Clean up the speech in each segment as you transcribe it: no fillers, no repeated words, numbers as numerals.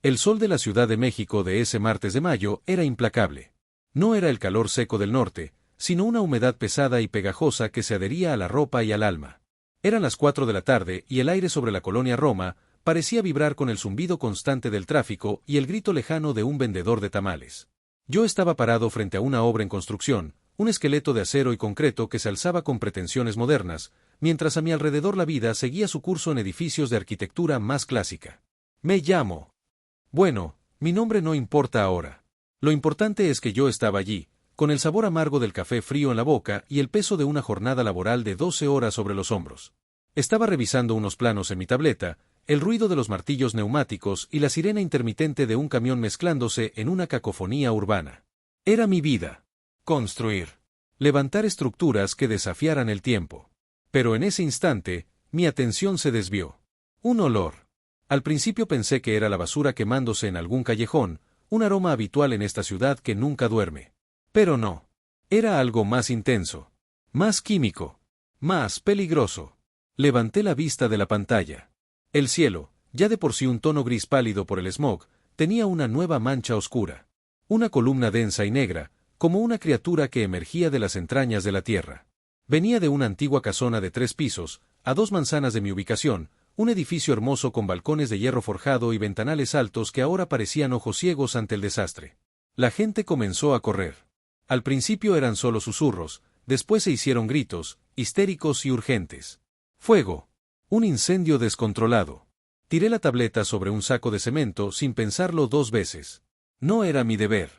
El sol de la Ciudad de México de ese martes de mayo era implacable. No era el calor seco del norte, sino una humedad pesada y pegajosa que se adhería a la ropa y al alma. Eran las 4 de la tarde y el aire sobre la colonia Roma parecía vibrar con el zumbido constante del tráfico y el grito lejano de un vendedor de tamales. Yo estaba parado frente a una obra en construcción, un esqueleto de acero y concreto que se alzaba con pretensiones modernas, mientras a mi alrededor la vida seguía su curso en edificios de arquitectura más clásica. Me llamo. Bueno, mi nombre no importa ahora. Lo importante es que yo estaba allí, con el sabor amargo del café frío en la boca y el peso de una jornada laboral de 12 horas sobre los hombros. Estaba revisando unos planos en mi tableta, el ruido de los martillos neumáticos y la sirena intermitente de un camión mezclándose en una cacofonía urbana. Era mi vida. Construir. Levantar estructuras que desafiaran el tiempo. Pero en ese instante, mi atención se desvió. Un olor. Al principio pensé que era la basura quemándose en algún callejón, un aroma habitual en esta ciudad que nunca duerme. Pero no. Era algo más intenso. Más químico. Más peligroso. Levanté la vista de la pantalla. El cielo, ya de por sí un tono gris pálido por el smog, tenía una nueva mancha oscura. Una columna densa y negra, como una criatura que emergía de las entrañas de la tierra. Venía de una antigua casona de 3 pisos, a 2 manzanas de mi ubicación, un edificio hermoso con balcones de hierro forjado y ventanales altos que ahora parecían ojos ciegos ante el desastre. La gente comenzó a correr. Al principio eran solo susurros, después se hicieron gritos, histéricos y urgentes. ¡Fuego! Un incendio descontrolado. Tiré la tableta sobre un saco de cemento sin pensarlo 2 veces. No era mi deber.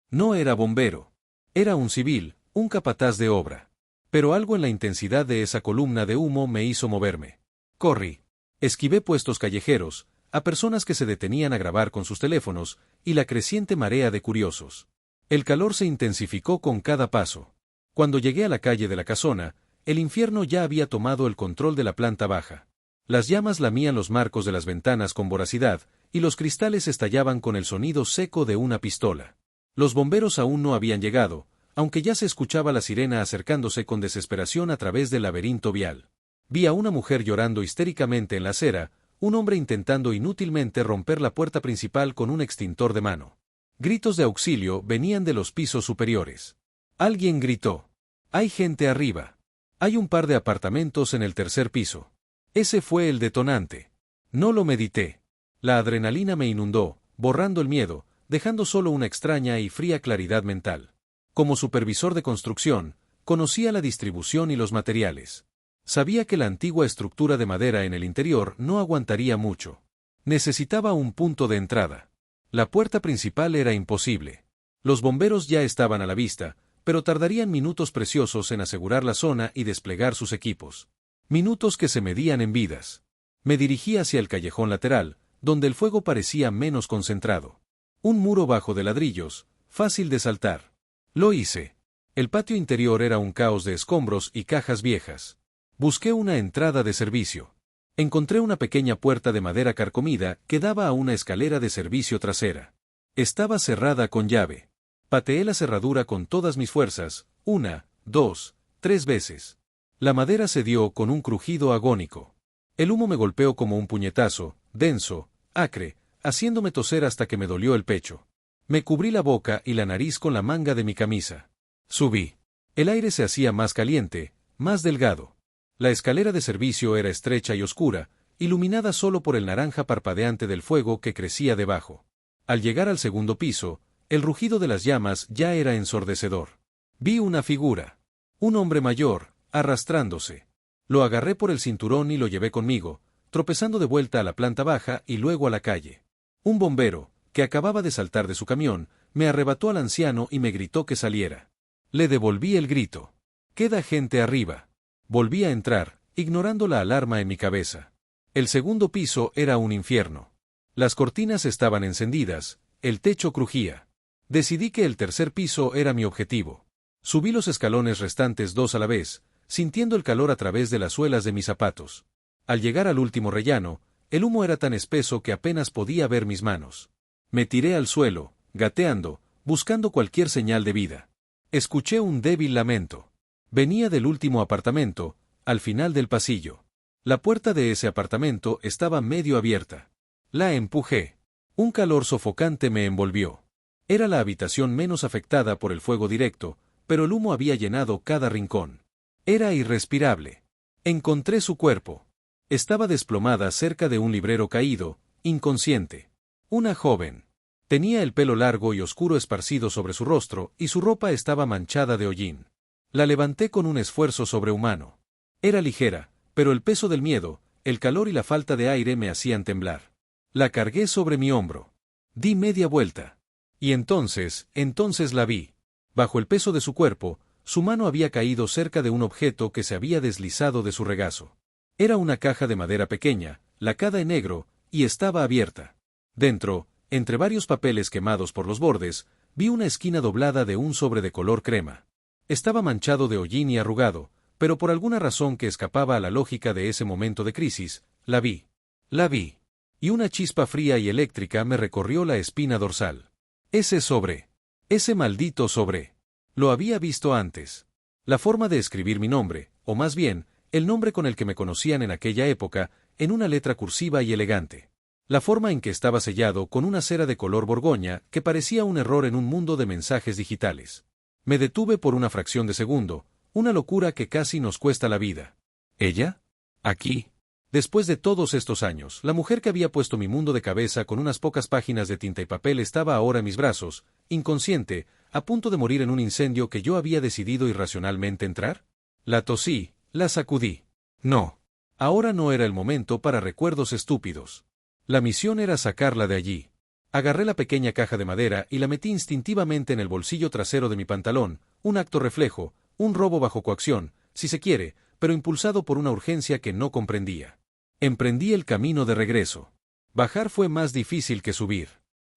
No era bombero. Era un civil, un capataz de obra. Pero algo en la intensidad de esa columna de humo me hizo moverme. Corrí. Esquivé puestos callejeros, a personas que se detenían a grabar con sus teléfonos, y la creciente marea de curiosos. El calor se intensificó con cada paso. Cuando llegué a la calle de la Casona, el infierno ya había tomado el control de la planta baja. Las llamas lamían los marcos de las ventanas con voracidad, y los cristales estallaban con el sonido seco de una pistola. Los bomberos aún no habían llegado, aunque ya se escuchaba la sirena acercándose con desesperación a través del laberinto vial. Vi a una mujer llorando histéricamente en la acera, un hombre intentando inútilmente romper la puerta principal con un extintor de mano. Gritos de auxilio venían de los pisos superiores. Alguien gritó: «¡Hay gente arriba! Hay un par de apartamentos en el 3er piso». Ese fue el detonante. No lo medité. La adrenalina me inundó, borrando el miedo, dejando solo una extraña y fría claridad mental. Como supervisor de construcción, conocía la distribución y los materiales. Sabía que la antigua estructura de madera en el interior no aguantaría mucho. Necesitaba un punto de entrada. La puerta principal era imposible. Los bomberos ya estaban a la vista, pero tardarían minutos preciosos en asegurar la zona y desplegar sus equipos. Minutos que se medían en vidas. Me dirigí hacia el callejón lateral, donde el fuego parecía menos concentrado. Un muro bajo de ladrillos, fácil de saltar. Lo hice. El patio interior era un caos de escombros y cajas viejas. Busqué una entrada de servicio. Encontré una pequeña puerta de madera carcomida que daba a una escalera de servicio trasera. Estaba cerrada con llave. Pateé la cerradura con todas mis fuerzas, 1, 2, 3 veces. La madera cedió con un crujido agónico. El humo me golpeó como un puñetazo, denso, acre, haciéndome toser hasta que me dolió el pecho. Me cubrí la boca y la nariz con la manga de mi camisa. Subí. El aire se hacía más caliente, más delgado. La escalera de servicio era estrecha y oscura, iluminada solo por el naranja parpadeante del fuego que crecía debajo. Al llegar al 2.º piso, el rugido de las llamas ya era ensordecedor. Vi una figura. Un hombre mayor, arrastrándose. Lo agarré por el cinturón y lo llevé conmigo, tropezando de vuelta a la planta baja y luego a la calle. Un bombero, que acababa de saltar de su camión, me arrebató al anciano y me gritó que saliera. Le devolví el grito. «¡Queda gente arriba!». Volví a entrar, ignorando la alarma en mi cabeza. El 2.º piso era un infierno. Las cortinas estaban encendidas, el techo crujía. Decidí que el 3.er piso era mi objetivo. Subí los escalones restantes 2 a la vez, sintiendo el calor a través de las suelas de mis zapatos. Al llegar al último rellano, el humo era tan espeso que apenas podía ver mis manos. Me tiré al suelo, gateando, buscando cualquier señal de vida. Escuché un débil lamento. Venía del último apartamento, al final del pasillo. La puerta de ese apartamento estaba medio abierta. La empujé. Un calor sofocante me envolvió. Era la habitación menos afectada por el fuego directo, pero el humo había llenado cada rincón. Era irrespirable. Encontré su cuerpo. Estaba desplomada cerca de un librero caído, inconsciente. Una joven. Tenía el pelo largo y oscuro esparcido sobre su rostro, y su ropa estaba manchada de hollín. La levanté con un esfuerzo sobrehumano. Era ligera, pero el peso del miedo, el calor y la falta de aire me hacían temblar. La cargué sobre mi hombro. Di media vuelta. Y entonces la vi. Bajo el peso de su cuerpo, su mano había caído cerca de un objeto que se había deslizado de su regazo. Era una caja de madera pequeña, lacada en negro, y estaba abierta. Dentro, entre varios papeles quemados por los bordes, vi una esquina doblada de un sobre de color crema. Estaba manchado de hollín y arrugado, pero por alguna razón que escapaba a la lógica de ese momento de crisis, la vi. La vi. Y una chispa fría y eléctrica me recorrió la espina dorsal. Ese sobre. Ese maldito sobre. Lo había visto antes. La forma de escribir mi nombre, o más bien, el nombre con el que me conocían en aquella época, en una letra cursiva y elegante. La forma en que estaba sellado con una cera de color borgoña que parecía un error en un mundo de mensajes digitales. Me detuve por una fracción de segundo, una locura que casi nos cuesta la vida. ¿Ella? Aquí. Después de todos estos años, la mujer que había puesto mi mundo de cabeza con unas pocas páginas de tinta y papel estaba ahora en mis brazos, inconsciente, a punto de morir en un incendio que yo había decidido irracionalmente entrar. La tosí, la sacudí. No. Ahora no era el momento para recuerdos estúpidos. La misión era sacarla de allí. Agarré la pequeña caja de madera y la metí instintivamente en el bolsillo trasero de mi pantalón, un acto reflejo, un robo bajo coacción, si se quiere, pero impulsado por una urgencia que no comprendía. Emprendí el camino de regreso. Bajar fue más difícil que subir.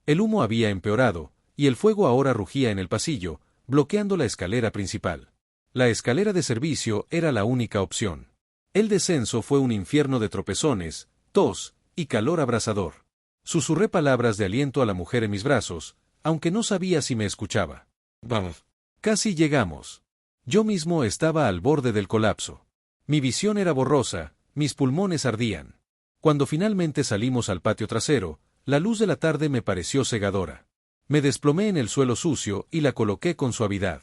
El humo había empeorado, y el fuego ahora rugía en el pasillo, bloqueando la escalera principal. La escalera de servicio era la única opción. El descenso fue un infierno de tropezones, tos y calor abrasador. Susurré palabras de aliento a la mujer en mis brazos, aunque no sabía si me escuchaba. Casi llegamos. Yo mismo estaba al borde del colapso. Mi visión era borrosa, mis pulmones ardían. Cuando finalmente salimos al patio trasero, la luz de la tarde me pareció cegadora. Me desplomé en el suelo sucio y la coloqué con suavidad.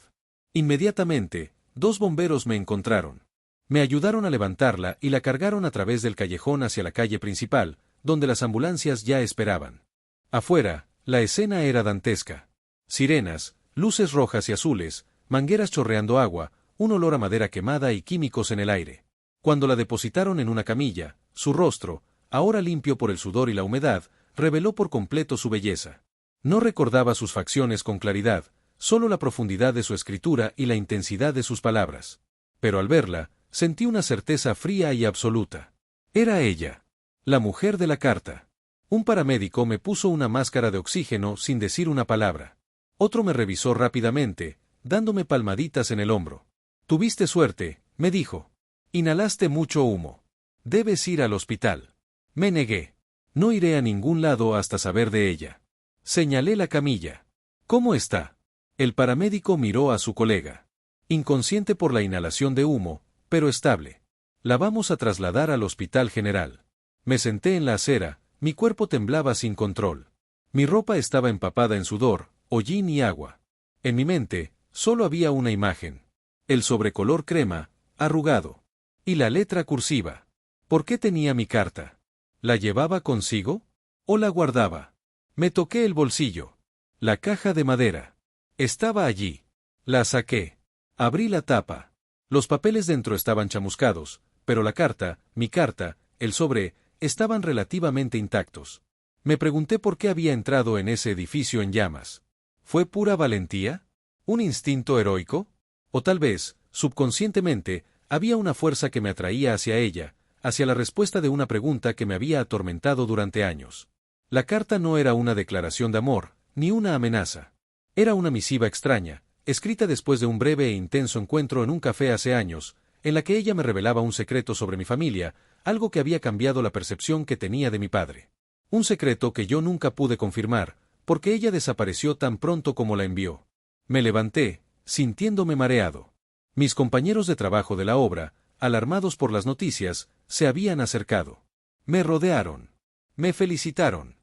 Inmediatamente, 2 bomberos me encontraron. Me ayudaron a levantarla y la cargaron a través del callejón hacia la calle principal, donde las ambulancias ya esperaban. Afuera, la escena era dantesca. Sirenas, luces rojas y azules, mangueras chorreando agua, un olor a madera quemada y químicos en el aire. Cuando la depositaron en una camilla, su rostro, ahora limpio por el sudor y la humedad, reveló por completo su belleza. No recordaba sus facciones con claridad, solo la profundidad de su escritura y la intensidad de sus palabras. Pero al verla, sentí una certeza fría y absoluta. Era ella. La mujer de la carta. Un paramédico me puso una máscara de oxígeno sin decir una palabra. Otro me revisó rápidamente, dándome palmaditas en el hombro. Tuviste suerte, me dijo. Inhalaste mucho humo. Debes ir al hospital. Me negué. No iré a ningún lado hasta saber de ella. Señalé la camilla. ¿Cómo está? El paramédico miró a su colega. Inconsciente por la inhalación de humo, pero estable. La vamos a trasladar al hospital general. Me senté en la acera, mi cuerpo temblaba sin control. Mi ropa estaba empapada en sudor, hollín y agua. En mi mente, solo había una imagen. El sobrecolor crema, arrugado. Y la letra cursiva. ¿Por qué tenía mi carta? ¿La llevaba consigo? ¿O la guardaba? Me toqué el bolsillo. La caja de madera. Estaba allí. La saqué. Abrí la tapa. Los papeles dentro estaban chamuscados, pero la carta, mi carta, el sobre, estaban relativamente intactos. Me pregunté por qué había entrado en ese edificio en llamas. ¿Fue pura valentía? ¿Un instinto heroico? O tal vez, subconscientemente, había una fuerza que me atraía hacia ella, hacia la respuesta de una pregunta que me había atormentado durante años. La carta no era una declaración de amor, ni una amenaza. Era una misiva extraña, escrita después de un breve e intenso encuentro en un café hace años, en la que ella me revelaba un secreto sobre mi familia, algo que había cambiado la percepción que tenía de mi padre. Un secreto que yo nunca pude confirmar, porque ella desapareció tan pronto como la envió. Me levanté, sintiéndome mareado. Mis compañeros de trabajo de la obra, alarmados por las noticias, se habían acercado. Me rodearon. Me felicitaron.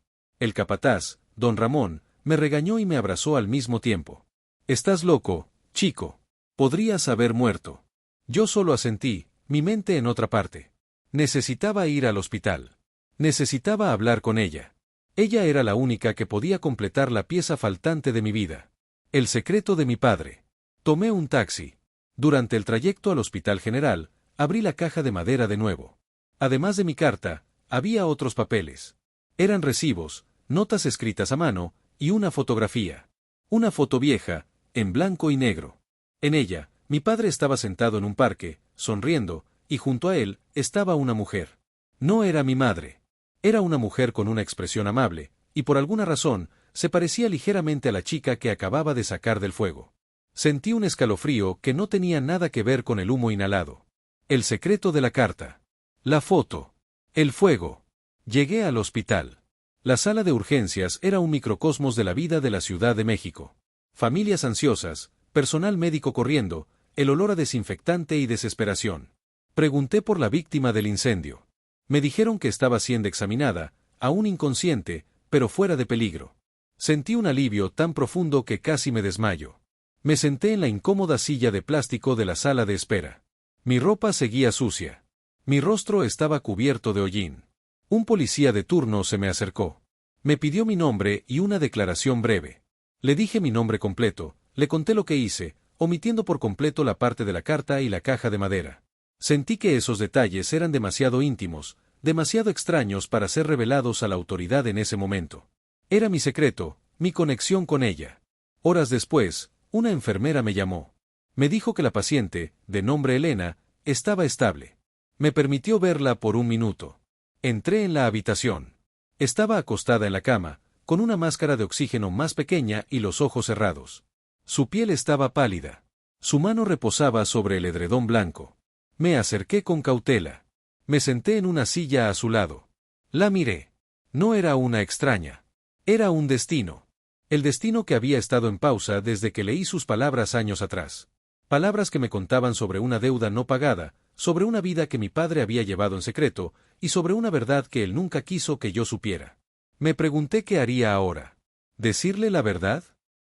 El capataz, don Ramón, me regañó y me abrazó al mismo tiempo. «Estás loco, chico. Podrías haber muerto». Yo solo asentí, mi mente en otra parte. Necesitaba ir al hospital. Necesitaba hablar con ella. Ella era la única que podía completar la pieza faltante de mi vida. El secreto de mi padre. Tomé un taxi. Durante el trayecto al Hospital General, abrí la caja de madera de nuevo. Además de mi carta, había otros papeles. Eran recibos, notas escritas a mano, y una fotografía. Una foto vieja, en blanco y negro. En ella, mi padre estaba sentado en un parque, sonriendo, y junto a él estaba una mujer. No era mi madre. Era una mujer con una expresión amable, y por alguna razón, se parecía ligeramente a la chica que acababa de sacar del fuego. Sentí un escalofrío que no tenía nada que ver con el humo inhalado. El secreto de la carta. La foto. El fuego. Llegué al hospital. La sala de urgencias era un microcosmos de la vida de la Ciudad de México. Familias ansiosas, personal médico corriendo, el olor a desinfectante y desesperación. Pregunté por la víctima del incendio. Me dijeron que estaba siendo examinada, aún inconsciente, pero fuera de peligro. Sentí un alivio tan profundo que casi me desmayo. Me senté en la incómoda silla de plástico de la sala de espera. Mi ropa seguía sucia. Mi rostro estaba cubierto de hollín. Un policía de turno se me acercó. Me pidió mi nombre y una declaración breve. Le dije mi nombre completo, le conté lo que hice, omitiendo por completo la parte de la carta y la caja de madera. Sentí que esos detalles eran demasiado íntimos, demasiado extraños para ser revelados a la autoridad en ese momento. Era mi secreto, mi conexión con ella. Horas después, una enfermera me llamó. Me dijo que la paciente, de nombre Elena, estaba estable. Me permitió verla por un minuto. Entré en la habitación. Estaba acostada en la cama, con una máscara de oxígeno más pequeña y los ojos cerrados. Su piel estaba pálida. Su mano reposaba sobre el edredón blanco. Me acerqué con cautela. Me senté en una silla a su lado. La miré. No era una extraña. Era un destino. El destino que había estado en pausa desde que leí sus palabras años atrás. Palabras que me contaban sobre una deuda no pagada, sobre una vida que mi padre había llevado en secreto, y sobre una verdad que él nunca quiso que yo supiera. Me pregunté qué haría ahora. ¿Decirle la verdad?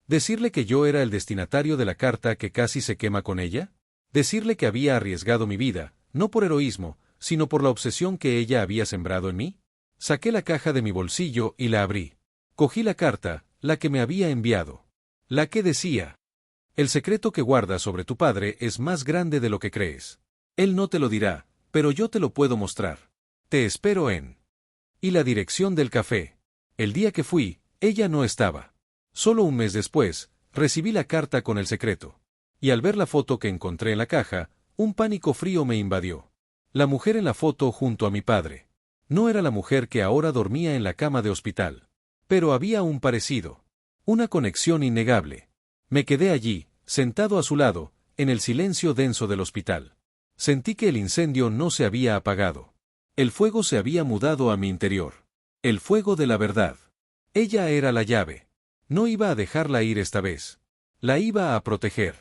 ¿Decirle que yo era el destinatario de la carta que casi se quema con ella? ¿Decirle que había arriesgado mi vida, no por heroísmo, sino por la obsesión que ella había sembrado en mí? Saqué la caja de mi bolsillo y la abrí. Cogí la carta, la que me había enviado. La que decía: el secreto que guardas sobre tu padre es más grande de lo que crees. Él no te lo dirá, pero yo te lo puedo mostrar. Te espero en... Y la dirección del café. El día que fui, ella no estaba. Solo un mes después, recibí la carta con el secreto. Y al ver la foto que encontré en la caja, un pánico frío me invadió. La mujer en la foto junto a mi padre. No era la mujer que ahora dormía en la cama de hospital. Pero había un parecido. Una conexión innegable. Me quedé allí, sentado a su lado, en el silencio denso del hospital. Sentí que el incendio no se había apagado. El fuego se había mudado a mi interior. El fuego de la verdad. Ella era la llave. No iba a dejarla ir esta vez. La iba a proteger.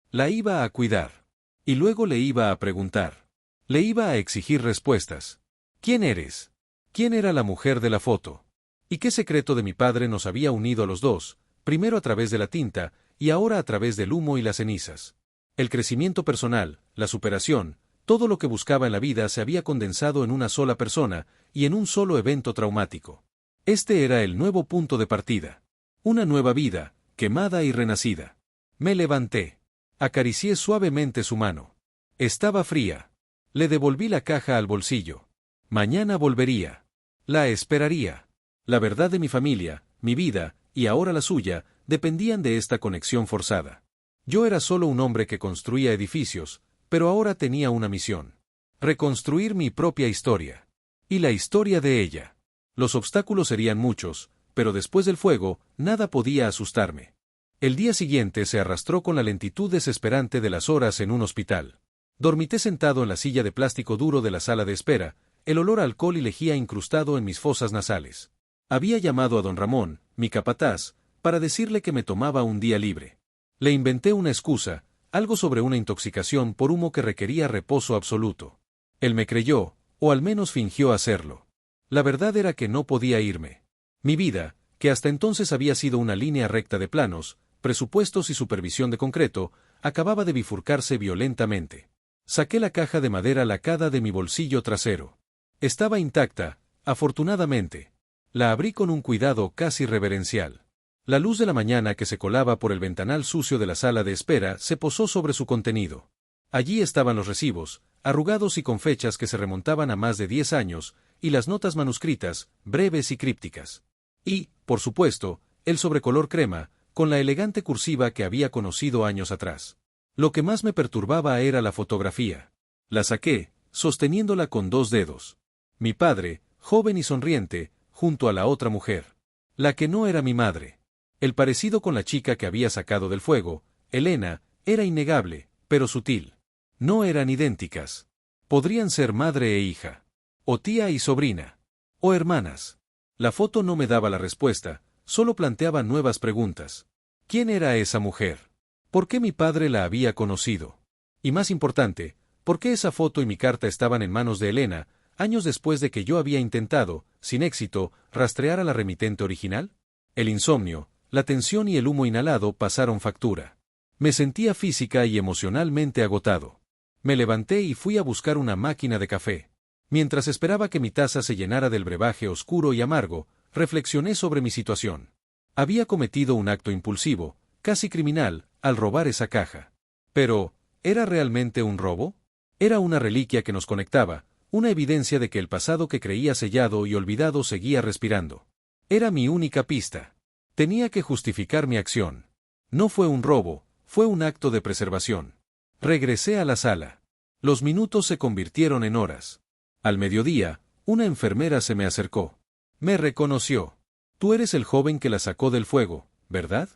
La iba a cuidar. Y luego le iba a preguntar. Le iba a exigir respuestas. ¿Quién eres? ¿Quién era la mujer de la foto? ¿Y qué secreto de mi padre nos había unido a los dos, primero a través de la tinta, y ahora a través del humo y las cenizas? El crecimiento personal, la superación, todo lo que buscaba en la vida se había condensado en una sola persona, y en un solo evento traumático. Este era el nuevo punto de partida. Una nueva vida, quemada y renacida. Me levanté. Acaricié suavemente su mano. Estaba fría. Le devolví la caja al bolsillo. Mañana volvería. La esperaría. La verdad de mi familia, mi vida, y ahora la suya, dependían de esta conexión forzada. Yo era solo un hombre que construía edificios, pero ahora tenía una misión. Reconstruir mi propia historia. Y la historia de ella. Los obstáculos serían muchos, pero después del fuego, nada podía asustarme. El día siguiente se arrastró con la lentitud desesperante de las horas en un hospital. Dormité sentado en la silla de plástico duro de la sala de espera, el olor a alcohol y lejía incrustado en mis fosas nasales. Había llamado a don Ramón, mi capataz, para decirle que me tomaba un día libre. Le inventé una excusa, algo sobre una intoxicación por humo que requería reposo absoluto. Él me creyó, o al menos fingió hacerlo. La verdad era que no podía irme. Mi vida, que hasta entonces había sido una línea recta de planos, presupuestos y supervisión de concreto, acababa de bifurcarse violentamente. Saqué la caja de madera lacada de mi bolsillo trasero. Estaba intacta, afortunadamente. La abrí con un cuidado casi reverencial. La luz de la mañana que se colaba por el ventanal sucio de la sala de espera se posó sobre su contenido. Allí estaban los recibos, arrugados y con fechas que se remontaban a más de 10 años, y las notas manuscritas, breves y crípticas. Y, por supuesto, el sobrecolor crema, con la elegante cursiva que había conocido años atrás. Lo que más me perturbaba era la fotografía. La saqué, sosteniéndola con 2 dedos. Mi padre, joven y sonriente, junto a la otra mujer. La que no era mi madre. El parecido con la chica que había sacado del fuego, Elena, era innegable, pero sutil. No eran idénticas. Podrían ser madre e hija. O tía y sobrina. O hermanas. La foto no me daba la respuesta, solo planteaba nuevas preguntas. ¿Quién era esa mujer? ¿Por qué mi padre la había conocido? Y más importante, ¿por qué esa foto y mi carta estaban en manos de Elena, años después de que yo había intentado, sin éxito, rastrear a la remitente original? El insomnio, la tensión y el humo inhalado pasaron factura. Me sentía física y emocionalmente agotado. Me levanté y fui a buscar una máquina de café. Mientras esperaba que mi taza se llenara del brebaje oscuro y amargo, reflexioné sobre mi situación. Había cometido un acto impulsivo, casi criminal, al robar esa caja. Pero, ¿era realmente un robo? Era una reliquia que nos conectaba, una evidencia de que el pasado que creía sellado y olvidado seguía respirando. Era mi única pista. Tenía que justificar mi acción. No fue un robo, fue un acto de preservación. Regresé a la sala. Los minutos se convirtieron en horas. Al mediodía, una enfermera se me acercó. Me reconoció. Tú eres el joven que la sacó del fuego, ¿verdad?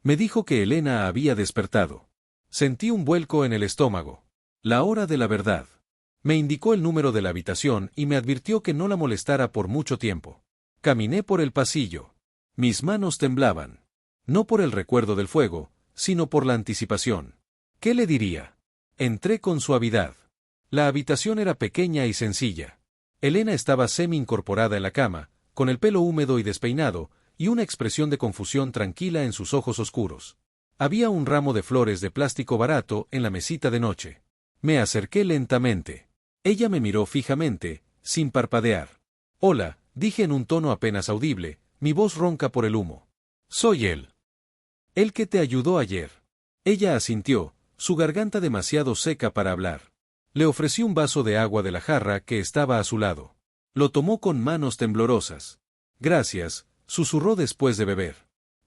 Me dijo que Elena había despertado. Sentí un vuelco en el estómago. La hora de la verdad. Me indicó el número de la habitación y me advirtió que no la molestara por mucho tiempo. Caminé por el pasillo. Mis manos temblaban. No por el recuerdo del fuego, sino por la anticipación. ¿Qué le diría? Entré con suavidad. La habitación era pequeña y sencilla. Elena estaba semi-incorporada en la cama, con el pelo húmedo y despeinado, y una expresión de confusión tranquila en sus ojos oscuros. Había un ramo de flores de plástico barato en la mesita de noche. Me acerqué lentamente. Ella me miró fijamente, sin parpadear. Hola, dije en un tono apenas audible, mi voz ronca por el humo. Soy él. El que te ayudó ayer. Ella asintió, su garganta demasiado seca para hablar. Le ofrecí un vaso de agua de la jarra que estaba a su lado. Lo tomó con manos temblorosas. Gracias, susurró después de beber.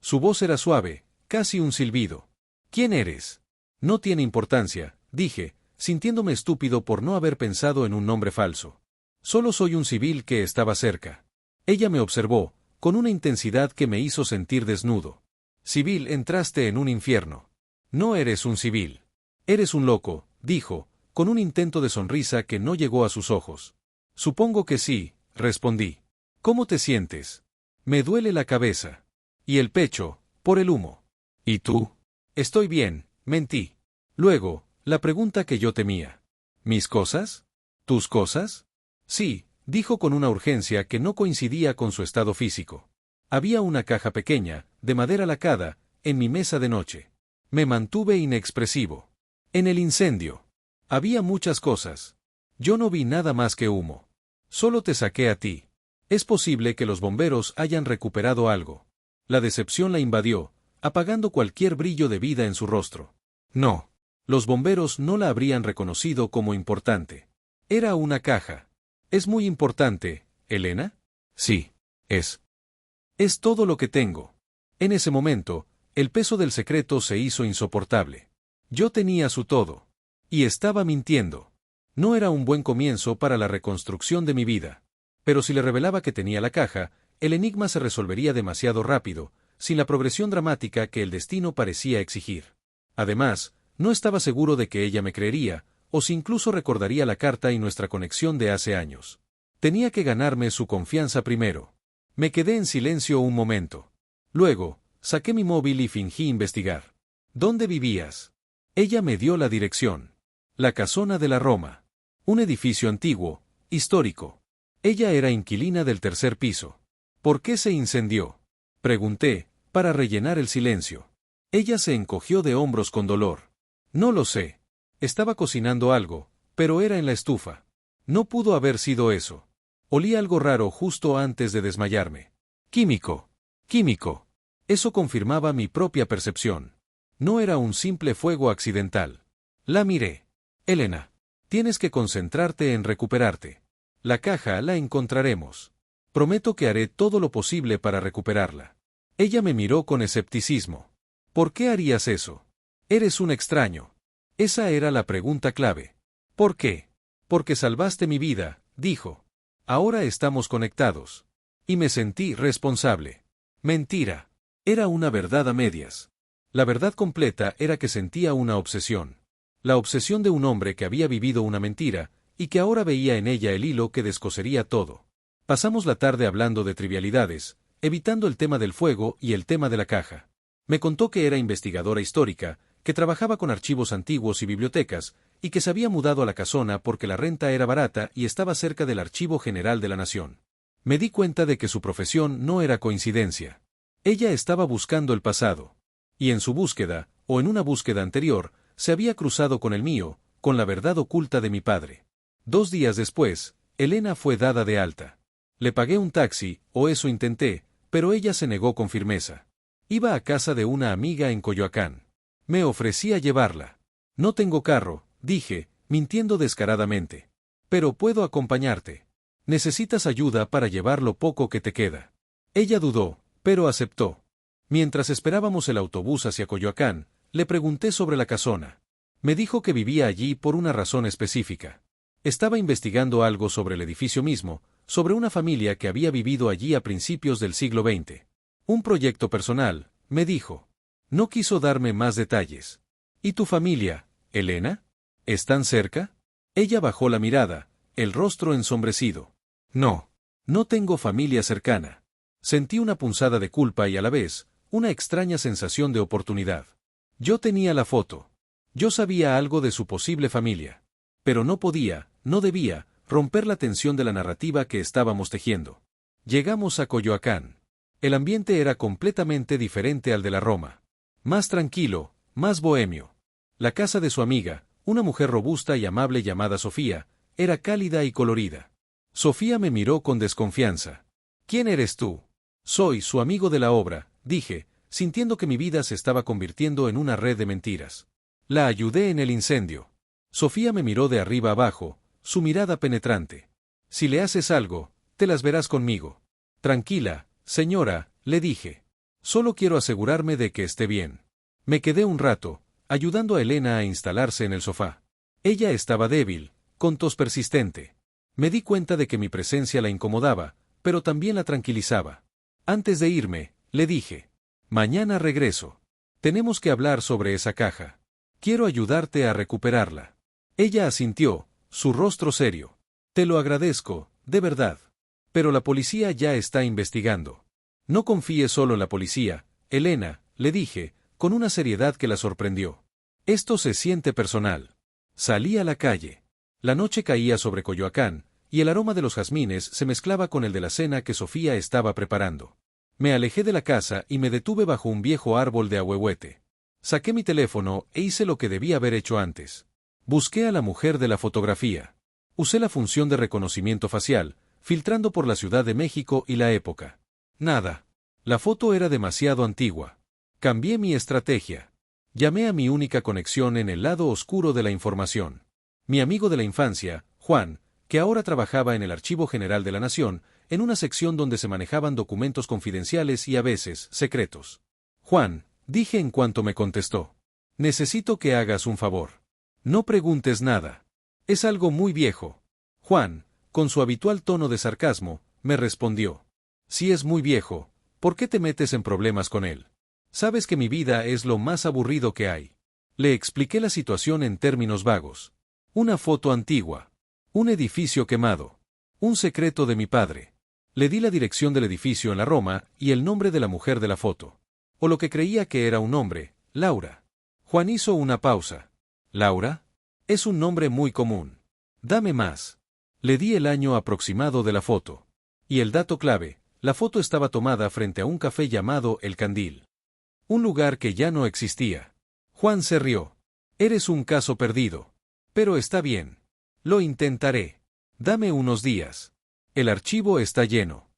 Su voz era suave, casi un silbido. ¿Quién eres? No tiene importancia, dije, sintiéndome estúpido por no haber pensado en un nombre falso. Solo soy un civil que estaba cerca. Ella me observó, con una intensidad que me hizo sentir desnudo. Civil, entraste en un infierno. No eres un civil. Eres un loco, dijo, con un intento de sonrisa que no llegó a sus ojos. Supongo que sí, respondí. ¿Cómo te sientes? Me duele la cabeza. Y el pecho, por el humo. ¿Y tú? Estoy bien, mentí. Luego, la pregunta que yo temía. ¿Mis cosas? ¿Tus cosas? Sí, dijo con una urgencia que no coincidía con su estado físico. Había una caja pequeña, de madera lacada, en mi mesa de noche. Me mantuve inexpresivo. En el incendio. Había muchas cosas. Yo no vi nada más que humo. Solo te saqué a ti. Es posible que los bomberos hayan recuperado algo. La decepción la invadió, apagando cualquier brillo de vida en su rostro. No. Los bomberos no la habrían reconocido como importante. Era una caja. ¿Es muy importante, Elena? Sí, es. Es todo lo que tengo. En ese momento, el peso del secreto se hizo insoportable. Yo tenía su todo. Y estaba mintiendo. No era un buen comienzo para la reconstrucción de mi vida. Pero si le revelaba que tenía la caja, el enigma se resolvería demasiado rápido, sin la progresión dramática que el destino parecía exigir. Además, no estaba seguro de que ella me creería, o si incluso recordaría la carta y nuestra conexión de hace años. Tenía que ganarme su confianza primero. Me quedé en silencio un momento. Luego, saqué mi móvil y fingí investigar. ¿Dónde vivías? Ella me dio la dirección. La Casona de la Roma. Un edificio antiguo, histórico. Ella era inquilina del tercer piso. ¿Por qué se incendió? Pregunté, para rellenar el silencio. Ella se encogió de hombros con dolor. No lo sé. Estaba cocinando algo, pero era en la estufa. No pudo haber sido eso. Olí algo raro justo antes de desmayarme. Químico. Químico. Eso confirmaba mi propia percepción. No era un simple fuego accidental. La miré. Elena, tienes que concentrarte en recuperarte. La caja la encontraremos. Prometo que haré todo lo posible para recuperarla. Ella me miró con escepticismo. ¿Por qué harías eso? Eres un extraño. Esa era la pregunta clave. ¿Por qué? Porque salvaste mi vida, dijo. Ahora estamos conectados. Y me sentí responsable. Mentira. Era una verdad a medias. La verdad completa era que sentía una obsesión. La obsesión de un hombre que había vivido una mentira, y que ahora veía en ella el hilo que descosería todo. Pasamos la tarde hablando de trivialidades, evitando el tema del fuego y el tema de la caja. Me contó que era investigadora histórica, que trabajaba con archivos antiguos y bibliotecas, y que se había mudado a la casona porque la renta era barata y estaba cerca del Archivo General de la Nación. Me di cuenta de que su profesión no era coincidencia. Ella estaba buscando el pasado. Y en su búsqueda, o en una búsqueda anterior, se había cruzado con el mío, con la verdad oculta de mi padre. 2 días después, Elena fue dada de alta. Le pagué un taxi, o eso intenté, pero ella se negó con firmeza. Iba a casa de una amiga en Coyoacán. Me ofrecía llevarla. No tengo carro, dije, mintiendo descaradamente. Pero puedo acompañarte. Necesitas ayuda para llevar lo poco que te queda. Ella dudó, pero aceptó. Mientras esperábamos el autobús hacia Coyoacán, le pregunté sobre la casona. Me dijo que vivía allí por una razón específica. Estaba investigando algo sobre el edificio mismo, sobre una familia que había vivido allí a principios del siglo XX. Un proyecto personal, me dijo. No quiso darme más detalles. ¿Y tu familia, Elena? ¿Están cerca? Ella bajó la mirada, el rostro ensombrecido. No. No tengo familia cercana. Sentí una punzada de culpa y a la vez, una extraña sensación de oportunidad. Yo tenía la foto. Yo sabía algo de su posible familia. Pero no podía, no debía, romper la tensión de la narrativa que estábamos tejiendo. Llegamos a Coyoacán. El ambiente era completamente diferente al de la Roma. Más tranquilo, más bohemio. La casa de su amiga, una mujer robusta y amable llamada Sofía, era cálida y colorida. Sofía me miró con desconfianza. ¿Quién eres tú? Soy su amigo de la obra, dije, sintiendo que mi vida se estaba convirtiendo en una red de mentiras. La ayudé en el incendio. Sofía me miró de arriba abajo, su mirada penetrante. Si le haces algo, te las verás conmigo. Tranquila, señora, le dije. Solo quiero asegurarme de que esté bien. Me quedé un rato, ayudando a Elena a instalarse en el sofá. Ella estaba débil, con tos persistente. Me di cuenta de que mi presencia la incomodaba, pero también la tranquilizaba. Antes de irme, le dije. Mañana regreso. Tenemos que hablar sobre esa caja. Quiero ayudarte a recuperarla. Ella asintió, su rostro serio. Te lo agradezco, de verdad. Pero la policía ya está investigando. No confíes solo en la policía, Elena, le dije, con una seriedad que la sorprendió. Esto se siente personal. Salí a la calle. La noche caía sobre Coyoacán, y el aroma de los jazmines se mezclaba con el de la cena que Sofía estaba preparando. Me alejé de la casa y me detuve bajo un viejo árbol de ahuehuete. Saqué mi teléfono e hice lo que debía haber hecho antes. Busqué a la mujer de la fotografía. Usé la función de reconocimiento facial, filtrando por la Ciudad de México y la época. Nada. La foto era demasiado antigua. Cambié mi estrategia. Llamé a mi única conexión en el lado oscuro de la información. Mi amigo de la infancia, Juan, que ahora trabajaba en el Archivo General de la Nación, en una sección donde se manejaban documentos confidenciales y a veces, secretos. Juan, dije en cuanto me contestó. Necesito que hagas un favor. No preguntes nada. Es algo muy viejo. Juan, con su habitual tono de sarcasmo, me respondió. Si es muy viejo, ¿por qué te metes en problemas con él? Sabes que mi vida es lo más aburrido que hay. Le expliqué la situación en términos vagos. Una foto antigua. Un edificio quemado. Un secreto de mi padre. Le di la dirección del edificio en la Roma y el nombre de la mujer de la foto. O lo que creía que era un nombre, Laura. Juan hizo una pausa. ¿Laura? Es un nombre muy común. Dame más. Le di el año aproximado de la foto. Y el dato clave, La foto estaba tomada frente a un café llamado El Candil. Un lugar que ya no existía. Juan se rió. Eres un caso perdido. Pero está bien. Lo intentaré. Dame unos días. El archivo está lleno.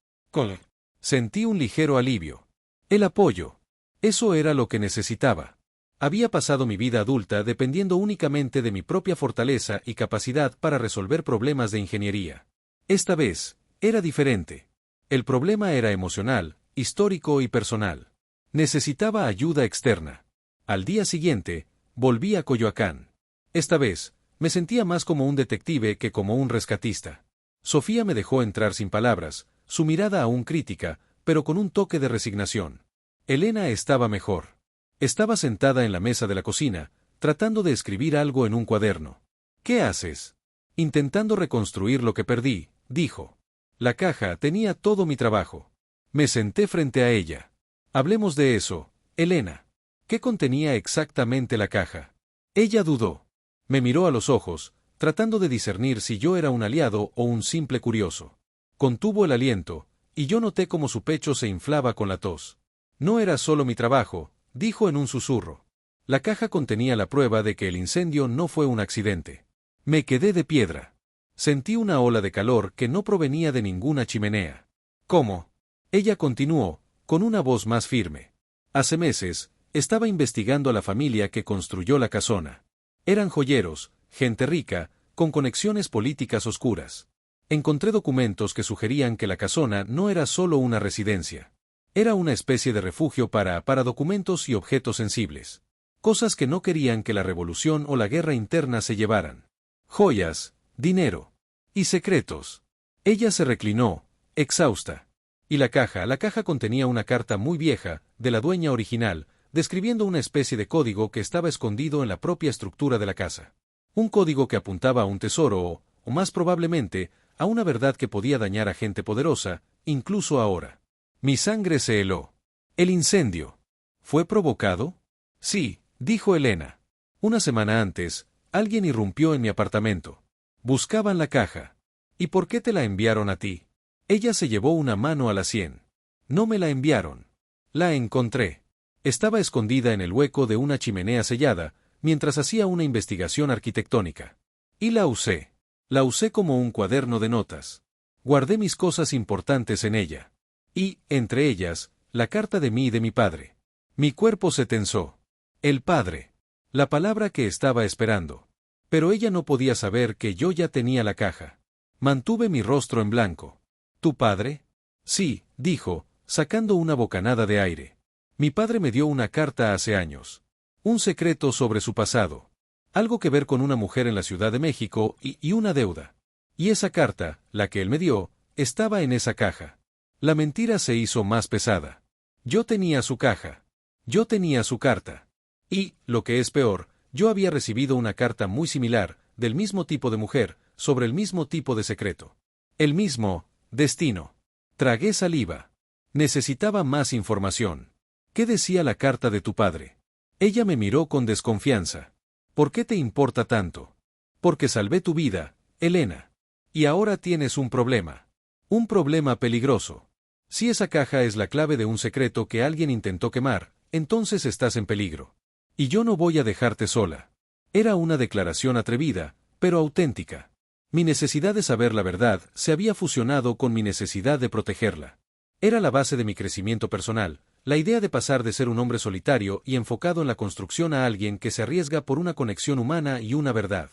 Sentí un ligero alivio. El apoyo. Eso era lo que necesitaba. Había pasado mi vida adulta dependiendo únicamente de mi propia fortaleza y capacidad para resolver problemas de ingeniería. Esta vez, era diferente. El problema era emocional, histórico y personal. Necesitaba ayuda externa. Al día siguiente, volví a Coyoacán. Esta vez, me sentía más como un detective que como un rescatista. Sofía me dejó entrar sin palabras, su mirada aún crítica, pero con un toque de resignación. Elena estaba mejor. Estaba sentada en la mesa de la cocina, tratando de escribir algo en un cuaderno. ¿Qué haces? Intentando reconstruir lo que perdí, dijo. La caja tenía todo mi trabajo. Me senté frente a ella. Hablemos de eso, Elena. ¿Qué contenía exactamente la caja? Ella dudó. Me miró a los ojos, tratando de discernir si yo era un aliado o un simple curioso. Contuvo el aliento, y yo noté cómo su pecho se inflaba con la tos. No era solo mi trabajo, dijo en un susurro. La caja contenía la prueba de que el incendio no fue un accidente. Me quedé de piedra. Sentí una ola de calor que no provenía de ninguna chimenea. ¿Cómo? Ella continuó, con una voz más firme. Hace meses, estaba investigando a la familia que construyó la casona. Eran joyeros, gente rica, con conexiones políticas oscuras. Encontré documentos que sugerían que la casona no era solo una residencia. Era una especie de refugio para documentos y objetos sensibles. Cosas que no querían que la revolución o la guerra interna se llevaran. Joyas, dinero y secretos. Ella se reclinó, exhausta. Y la caja contenía una carta muy vieja, de la dueña original, describiendo una especie de código que estaba escondido en la propia estructura de la casa. Un código que apuntaba a un tesoro o más probablemente, a una verdad que podía dañar a gente poderosa, incluso ahora. Mi sangre se heló. ¿El incendio fue provocado? Sí, dijo Elena. Una semana antes, alguien irrumpió en mi apartamento. Buscaban la caja. ¿Y por qué te la enviaron a ti? Ella se llevó una mano a la sien. No me la enviaron. La encontré. Estaba escondida en el hueco de una chimenea sellada, mientras hacía una investigación arquitectónica. Y la usé. La usé como un cuaderno de notas. Guardé mis cosas importantes en ella. Y, entre ellas, la carta de mí y de mi padre. Mi cuerpo se tensó. El padre. La palabra que estaba esperando. Pero ella no podía saber que yo ya tenía la caja. Mantuve mi rostro en blanco. ¿Tu padre? Sí, dijo, sacando una bocanada de aire. Mi padre me dio una carta hace años. Un secreto sobre su pasado. Algo que ver con una mujer en la Ciudad de México y una deuda. Y esa carta, la que él me dio, estaba en esa caja. La mentira se hizo más pesada. Yo tenía su caja. Yo tenía su carta. Y, lo que es peor, yo había recibido una carta muy similar, del mismo tipo de mujer, sobre el mismo tipo de secreto. El mismo destino. Tragué saliva. Necesitaba más información. ¿Qué decía la carta de tu padre? Ella me miró con desconfianza. ¿Por qué te importa tanto? Porque salvé tu vida, Elena. Y ahora tienes un problema. Un problema peligroso. Si esa caja es la clave de un secreto que alguien intentó quemar, entonces estás en peligro. Y yo no voy a dejarte sola. Era una declaración atrevida, pero auténtica. Mi necesidad de saber la verdad se había fusionado con mi necesidad de protegerla. Era la base de mi crecimiento personal, la idea de pasar de ser un hombre solitario y enfocado en la construcción a alguien que se arriesga por una conexión humana y una verdad.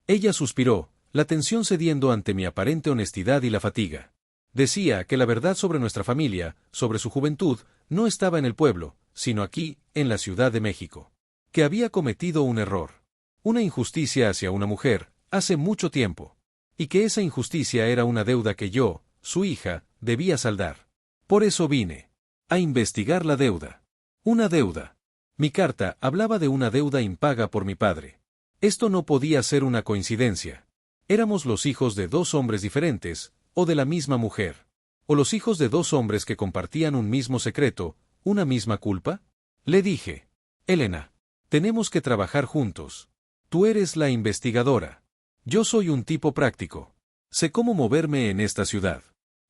Ella suspiró, la tensión cediendo ante mi aparente honestidad y la fatiga. Decía que la verdad sobre nuestra familia, sobre su juventud, no estaba en el pueblo, sino aquí, en la Ciudad de México. Que había cometido un error. Una injusticia hacia una mujer, hace mucho tiempo. Y que esa injusticia era una deuda que yo, su hija, debía saldar. Por eso vine. A investigar la deuda. Una deuda. Mi carta hablaba de una deuda impaga por mi padre. Esto no podía ser una coincidencia. Éramos los hijos de dos hombres diferentes, o de la misma mujer. O los hijos de dos hombres que compartían un mismo secreto, una misma culpa. Le dije. Elena. Tenemos que trabajar juntos. Tú eres la investigadora. Yo soy un tipo práctico. Sé cómo moverme en esta ciudad.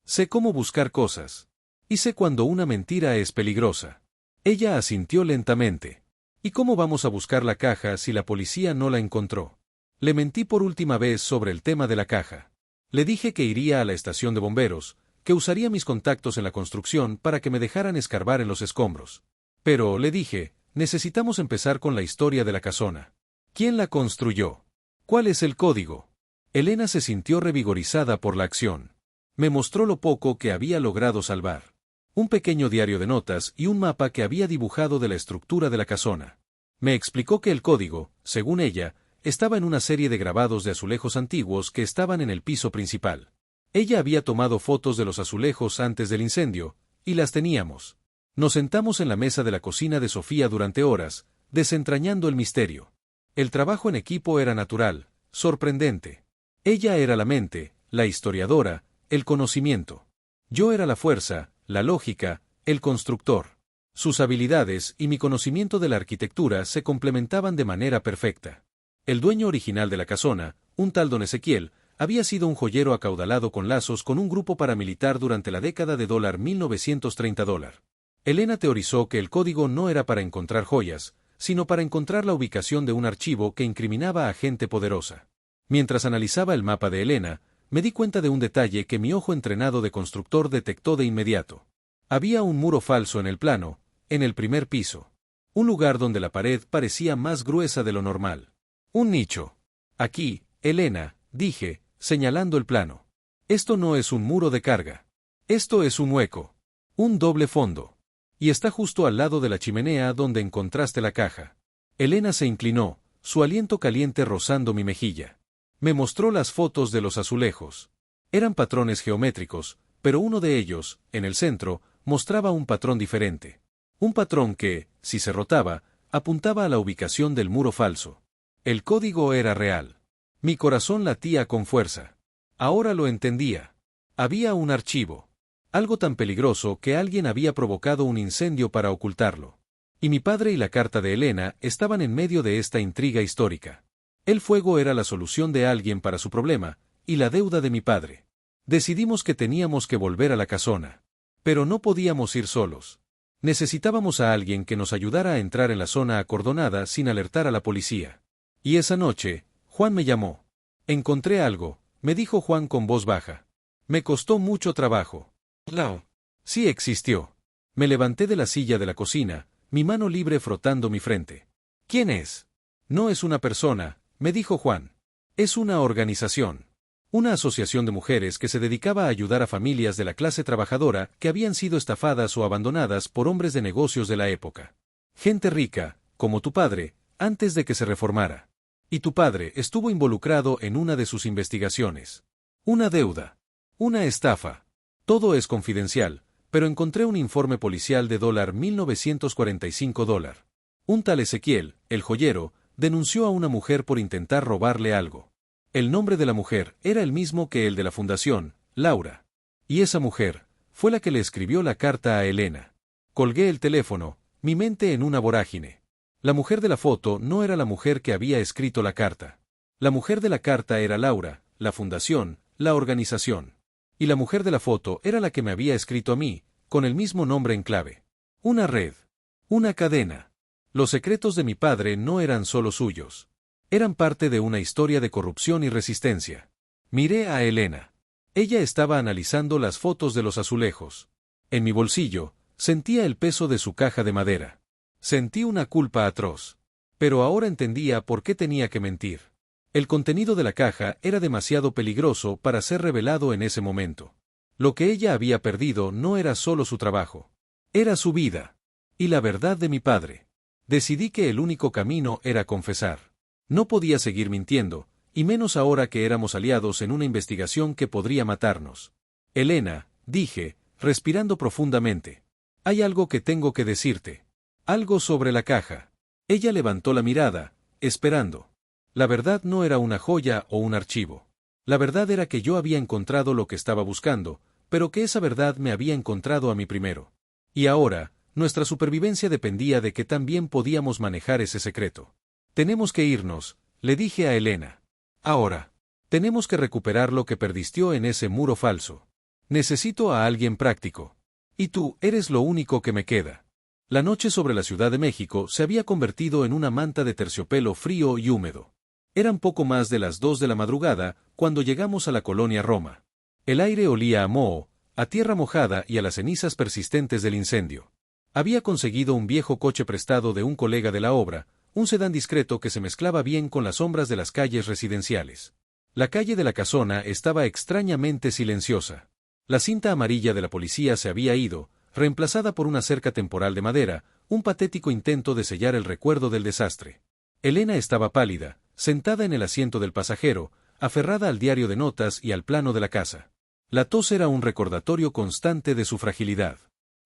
Sé cómo buscar cosas. Y sé cuando una mentira es peligrosa. Ella asintió lentamente. ¿Y cómo vamos a buscar la caja si la policía no la encontró? Le mentí por última vez sobre el tema de la caja. Le dije que iría a la estación de bomberos, que usaría mis contactos en la construcción para que me dejaran escarbar en los escombros. Pero, le dije, necesitamos empezar con la historia de la casona. ¿Quién la construyó? ¿Cuál es el código? Elena se sintió revigorizada por la acción. Me mostró lo poco que había logrado salvar. Un pequeño diario de notas y un mapa que había dibujado de la estructura de la casona. Me explicó que el código, según ella, estaba en una serie de grabados de azulejos antiguos que estaban en el piso principal. Ella había tomado fotos de los azulejos antes del incendio, y las teníamos. Nos sentamos en la mesa de la cocina de Sofía durante horas, desentrañando el misterio. El trabajo en equipo era natural, sorprendente. Ella era la mente, la historiadora, el conocimiento. Yo era la fuerza, la lógica, el constructor. Sus habilidades y mi conocimiento de la arquitectura se complementaban de manera perfecta. El dueño original de la casona, un tal don Ezequiel, había sido un joyero acaudalado con lazos con un grupo paramilitar durante la década de 1930. Elena teorizó que el código no era para encontrar joyas, sino para encontrar la ubicación de un archivo que incriminaba a gente poderosa. Mientras analizaba el mapa de Elena, me di cuenta de un detalle que mi ojo entrenado de constructor detectó de inmediato. Había un muro falso en el plano, en el primer piso. Un lugar donde la pared parecía más gruesa de lo normal. Un nicho. Aquí, Elena, dije, señalando el plano. Esto no es un muro de carga. Esto es un hueco. Un doble fondo. Y está justo al lado de la chimenea donde encontraste la caja. Elena se inclinó, su aliento caliente rozando mi mejilla. Me mostró las fotos de los azulejos. Eran patrones geométricos, pero uno de ellos, en el centro, mostraba un patrón diferente. Un patrón que, si se rotaba, apuntaba a la ubicación del muro falso. El código era real. Mi corazón latía con fuerza. Ahora lo entendía. Había un archivo. Algo tan peligroso que alguien había provocado un incendio para ocultarlo. Y mi padre y la carta de Elena estaban en medio de esta intriga histórica. El fuego era la solución de alguien para su problema, y la deuda de mi padre. Decidimos que teníamos que volver a la casona. Pero no podíamos ir solos. Necesitábamos a alguien que nos ayudara a entrar en la zona acordonada sin alertar a la policía. Y esa noche, Juan me llamó. Encontré algo, me dijo Juan con voz baja. Me costó mucho trabajo. No. Sí existió. Me levanté de la silla de la cocina, mi mano libre frotando mi frente. ¿Quién es? No es una persona, me dijo Juan. Es una organización. Una asociación de mujeres que se dedicaba a ayudar a familias de la clase trabajadora que habían sido estafadas o abandonadas por hombres de negocios de la época. Gente rica, como tu padre, antes de que se reformara. Y tu padre estuvo involucrado en una de sus investigaciones. Una deuda. Una estafa. Todo es confidencial, pero encontré un informe policial de $1945. Un tal Ezequiel, el joyero, denunció a una mujer por intentar robarle algo. El nombre de la mujer era el mismo que el de la fundación, Laura. Y esa mujer fue la que le escribió la carta a Elena. Colgué el teléfono, mi mente en una vorágine. La mujer de la foto no era la mujer que había escrito la carta. La mujer de la carta era Laura, la fundación, la organización. Y la mujer de la foto era la que me había escrito a mí, con el mismo nombre en clave. Una red. Una cadena. Los secretos de mi padre no eran solo suyos. Eran parte de una historia de corrupción y resistencia. Miré a Elena. Ella estaba analizando las fotos de los azulejos. En mi bolsillo, sentía el peso de su caja de madera. Sentí una culpa atroz. Pero ahora entendía por qué tenía que mentir. El contenido de la caja era demasiado peligroso para ser revelado en ese momento. Lo que ella había perdido no era solo su trabajo. Era su vida. Y la verdad de mi padre. Decidí que el único camino era confesar. No podía seguir mintiendo, y menos ahora que éramos aliados en una investigación que podría matarnos. Elena, dije, respirando profundamente. Hay algo que tengo que decirte. Algo sobre la caja. Ella levantó la mirada, esperando. La verdad no era una joya o un archivo. La verdad era que yo había encontrado lo que estaba buscando, pero que esa verdad me había encontrado a mí primero. Y ahora, nuestra supervivencia dependía de que también podíamos manejar ese secreto. Tenemos que irnos, le dije a Elena. Ahora. Tenemos que recuperar lo que perdistió en ese muro falso. Necesito a alguien práctico. Y tú, eres lo único que me queda. La noche sobre la Ciudad de México se había convertido en una manta de terciopelo frío y húmedo. Eran poco más de las 2 de la madrugada cuando llegamos a la colonia Roma. El aire olía a moho, a tierra mojada y a las cenizas persistentes del incendio. Había conseguido un viejo coche prestado de un colega de la obra, un sedán discreto que se mezclaba bien con las sombras de las calles residenciales. La calle de la Casona estaba extrañamente silenciosa. La cinta amarilla de la policía se había ido, reemplazada por una cerca temporal de madera, un patético intento de sellar el recuerdo del desastre. Elena estaba pálida, sentada en el asiento del pasajero, aferrada al diario de notas y al plano de la casa. La tos era un recordatorio constante de su fragilidad.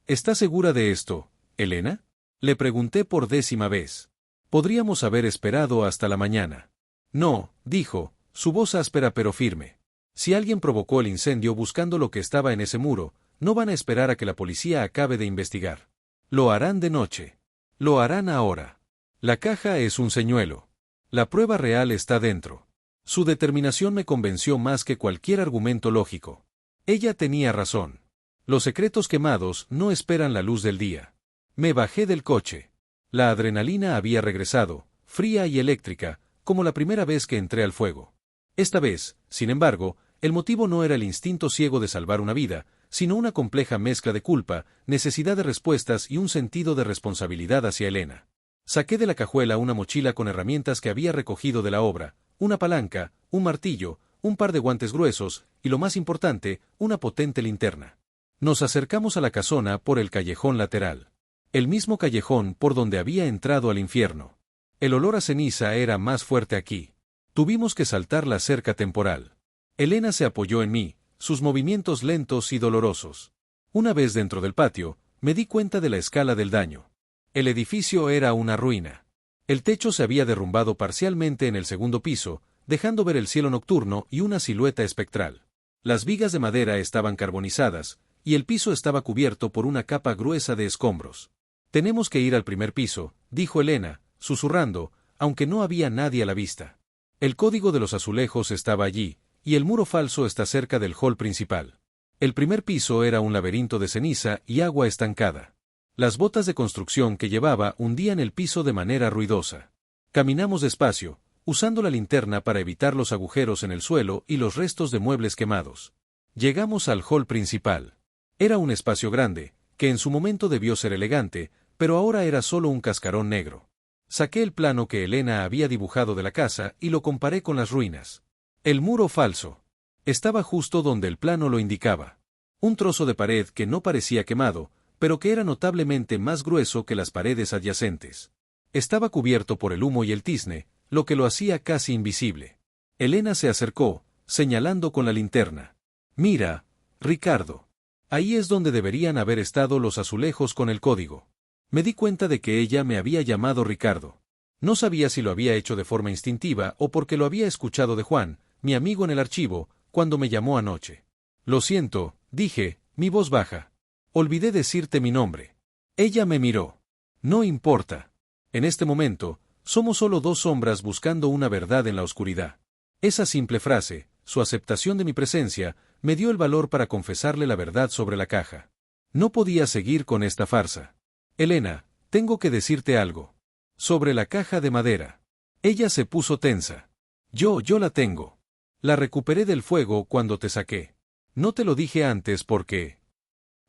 ¿Está segura de esto, Elena? Le pregunté por 10ª vez. Podríamos haber esperado hasta la mañana. No, dijo, su voz áspera pero firme. Si alguien provocó el incendio buscando lo que estaba en ese muro, no van a esperar a que la policía acabe de investigar. Lo harán de noche. Lo harán ahora. La caja es un señuelo. La prueba real está dentro. Su determinación me convenció más que cualquier argumento lógico. Ella tenía razón. Los secretos quemados no esperan la luz del día. Me bajé del coche. La adrenalina había regresado, fría y eléctrica, como la primera vez que entré al fuego. Esta vez, sin embargo, el motivo no era el instinto ciego de salvar una vida, sino una compleja mezcla de culpa, necesidad de respuestas y un sentido de responsabilidad hacia Elena. Saqué de la cajuela una mochila con herramientas que había recogido de la obra, una palanca, un martillo, un par de guantes gruesos, y lo más importante, una potente linterna. Nos acercamos a la casona por el callejón lateral. El mismo callejón por donde había entrado al infierno. El olor a ceniza era más fuerte aquí. Tuvimos que saltar la cerca temporal. Elena se apoyó en mí, sus movimientos lentos y dolorosos. Una vez dentro del patio, me di cuenta de la escala del daño. El edificio era una ruina. El techo se había derrumbado parcialmente en el segundo piso, dejando ver el cielo nocturno y una silueta espectral. Las vigas de madera estaban carbonizadas, y el piso estaba cubierto por una capa gruesa de escombros. Tenemos que ir al primer piso, dijo Elena, susurrando, aunque no había nadie a la vista. El código de los azulejos estaba allí, y el muro falso está cerca del hall principal. El primer piso era un laberinto de ceniza y agua estancada. Las botas de construcción que llevaba hundían el piso de manera ruidosa. Caminamos despacio, usando la linterna para evitar los agujeros en el suelo y los restos de muebles quemados. Llegamos al hall principal. Era un espacio grande, que en su momento debió ser elegante, pero ahora era solo un cascarón negro. Saqué el plano que Elena había dibujado de la casa y lo comparé con las ruinas. El muro falso. Estaba justo donde el plano lo indicaba. Un trozo de pared que no parecía quemado, pero que era notablemente más grueso que las paredes adyacentes. Estaba cubierto por el humo y el tizne, lo que lo hacía casi invisible. Elena se acercó, señalando con la linterna. Mira, Ricardo. Ahí es donde deberían haber estado los azulejos con el código. Me di cuenta de que ella me había llamado Ricardo. No sabía si lo había hecho de forma instintiva o porque lo había escuchado de Juan, mi amigo en el archivo, cuando me llamó anoche. Lo siento, dije, mi voz baja. Olvidé decirte mi nombre. Ella me miró. No importa. En este momento, somos solo dos sombras buscando una verdad en la oscuridad. Esa simple frase, su aceptación de mi presencia, me dio el valor para confesarle la verdad sobre la caja. No podía seguir con esta farsa. Elena, tengo que decirte algo. Sobre la caja de madera. Ella se puso tensa. Yo la tengo. La recuperé del fuego cuando te saqué. No te lo dije antes porque...